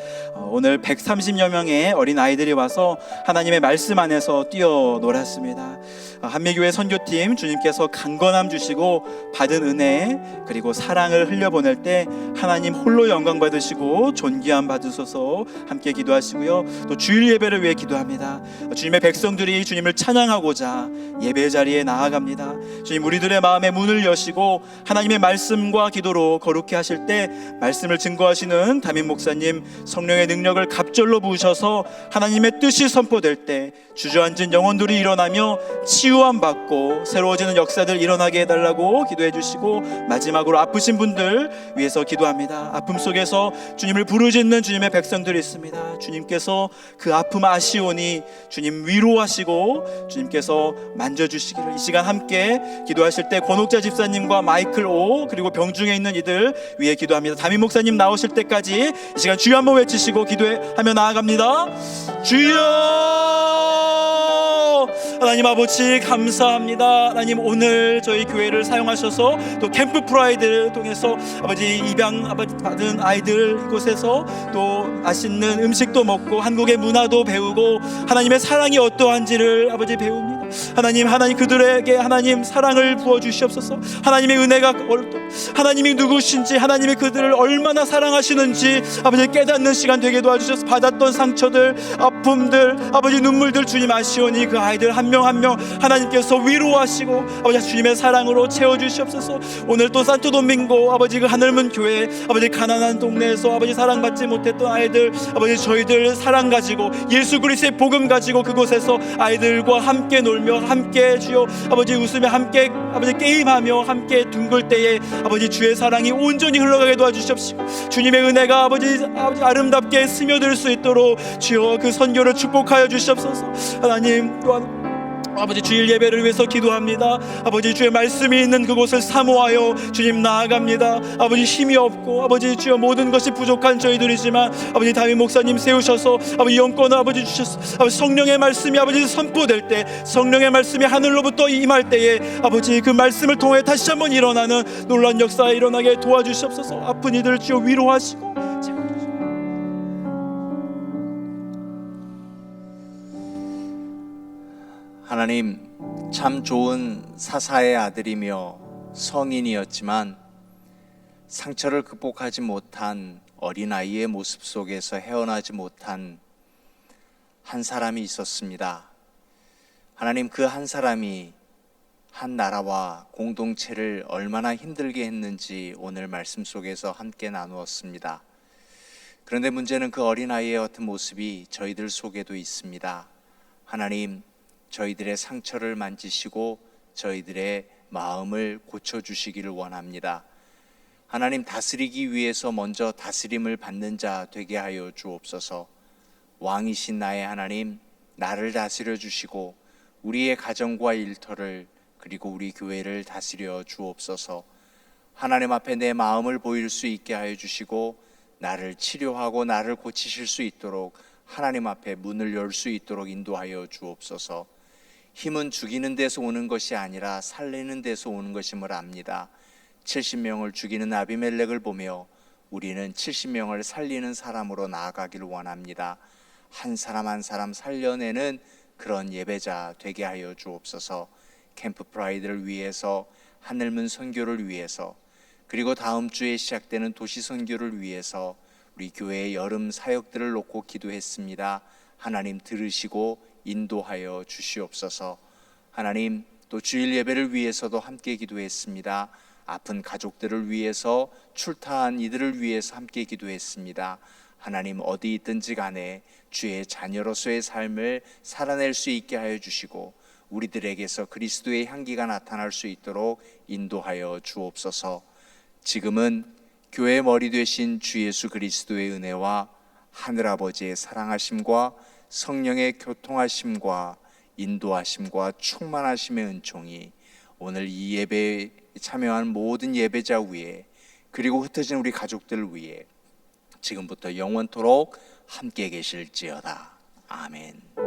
오늘 130여 명의 어린 아이들이 와서 하나님의 말씀 안에서 뛰어놀았습니다. 한미교회 선교팀 주님께서 강건함 주시고 받은 은혜 그리고 사랑을 흘려보낼 때 하나님 홀로 영광 받으시고 존귀함 받으소서 함께 기도하시고요. 또 주일 예배를 위해 기도합니다. 주님의 백성들이 주님을 찬양하고자 예배 자리에 나아갑니다. 주님, 우리들의 마음의 문을 여시고 하나님의 말씀과 기도로 거룩해 하실 때 말씀을 증거하시는 담임 목사님 성령의 능력을 갑절로 부으셔서 하나님의 뜻이 선포될 때 주저앉은 영혼들이 일어나며 치유함 받고 새로워지는 역사들 일어나게 해달라고 기도해 주시고, 마지막으로 아프신 분들 위해서 기도합니다. 아픔 속에서 주님을 부르짖는 주님의 백성들이 있습니다. 주님께서 그 아픔 아시오니 주님 위로하시고 주님께서 만져주시기를, 이 시간 함께 기도하실 때 권옥자 집사님과 마이클 오 그리고 병중에 있는 이들 위해 기도합니다. 담임 목사님 나오실 때까지 이 시간 주여 한번 외치시고 기도하며 나아갑니다. 주여! 하나님 아버지 감사합니다. 하나님, 오늘 저희 교회를 사용하셔서 또 캠프 프라이드를 통해서 아버지 입양 받은 아이들 이곳에서 또 맛있는 음식도 먹고 한국의 문화도 배우고 하나님의 사랑이 어떠한지를 아버지 배웁니다. 하나님 그들에게 하나님 사랑을 부어 주시옵소서. 하나님의 은혜가 하나님이 누구신지, 하나님이 그들을 얼마나 사랑하시는지 아버지 깨닫는 시간 되게 도와주셔서 받았던 상처들, 아픔들, 아버지 눈물들 주님 아시오니 그 아이들 한 명 한 명 하나님께서 위로하시고 아버지 주님의 사랑으로 채워주시옵소서. 오늘 또 산토도밍고 아버지 그 하늘문 교회 아버지 가난한 동네에서 아버지 사랑받지 못했던 아이들, 아버지 저희들 사랑 가지고 예수 그리스도의 복음 가지고 그곳에서 아이들과 함께 놀며 함께 주여 아버지 웃으며 함께 아버지 게임하며 함께 둥글 때에 아버지 주의 사랑이 온전히 흘러가게 도와주시옵시고 주님의 은혜가 아버지 아름답게 스며들 수 있도록 주여 그 선교를 축복하여 주시옵소서. 하나님, 또한 아버지 주일 예배를 위해서 기도합니다. 아버지 주의 말씀이 있는 그곳을 사모하여 주님 나아갑니다. 아버지 힘이 없고 아버지 주여 모든 것이 부족한 저희들이지만 아버지 다윗 목사님 세우셔서 아버지 영권을 아버지 주셔서 아버지 성령의 말씀이 아버지 선포될 때, 성령의 말씀이 하늘로부터 임할 때에 아버지 그 말씀을 통해 다시 한번 일어나는 놀라운 역사가 일어나게 도와주시옵소서. 아픈 이들을 주여 위로하시고 하나님, 참 좋은 사사의 아들이며 성인이었지만 상처를 극복하지 못한 어린아이의 모습 속에서 헤어나지 못한 한 사람이 있었습니다. 하나님, 그 한 사람이 한 나라와 공동체를 얼마나 힘들게 했는지 오늘 말씀 속에서 함께 나누었습니다. 그런데 문제는 그 어린아이의 어떤 모습이 저희들 속에도 있습니다. 하나님, 저희들의 상처를 만지시고 저희들의 마음을 고쳐주시기를 원합니다. 하나님, 다스리기 위해서 먼저 다스림을 받는 자 되게 하여 주옵소서. 왕이신 나의 하나님, 나를 다스려 주시고 우리의 가정과 일터를 그리고 우리 교회를 다스려 주옵소서. 하나님 앞에 내 마음을 보일 수 있게 하여 주시고 나를 치료하고 나를 고치실 수 있도록 하나님 앞에 문을 열 수 있도록 인도하여 주옵소서. 힘은 죽이는 데서 오는 것이 아니라 살리는 데서 오는 것임을 압니다. 70명을 죽이는 아비멜렉을 보며 우리는 70명을 살리는 사람으로 나아가기를 원합니다. 한 사람 한 사람 살려내는 그런 예배자 되게 하여 주옵소서. 캠프 프라이드를 위해서, 하늘문 선교를 위해서, 그리고 다음 주에 시작되는 도시 선교를 위해서 우리 교회의 여름 사역들을 놓고 기도했습니다. 하나님 들으시고 인도하여 주시옵소서. 하나님, 또 주일 예배를 위해서도 함께 기도했습니다. 아픈 가족들을 위해서, 출타한 이들을 위해서 함께 기도했습니다. 하나님, 어디 있든지 간에 주의 자녀로서의 삶을 살아낼 수 있게 하여 주시고 우리들에게서 그리스도의 향기가 나타날 수 있도록 인도하여 주옵소서. 지금은 교회의 머리 되신 주 예수 그리스도의 은혜와 하늘아버지의 사랑하심과 성령의 교통하심과 인도하심과 충만하심의 은총이 오늘 이 예배에 참여한 모든 예배자 위에, 그리고 흩어진 우리 가족들 위에 지금부터 영원토록 함께 계실지어다. 아멘.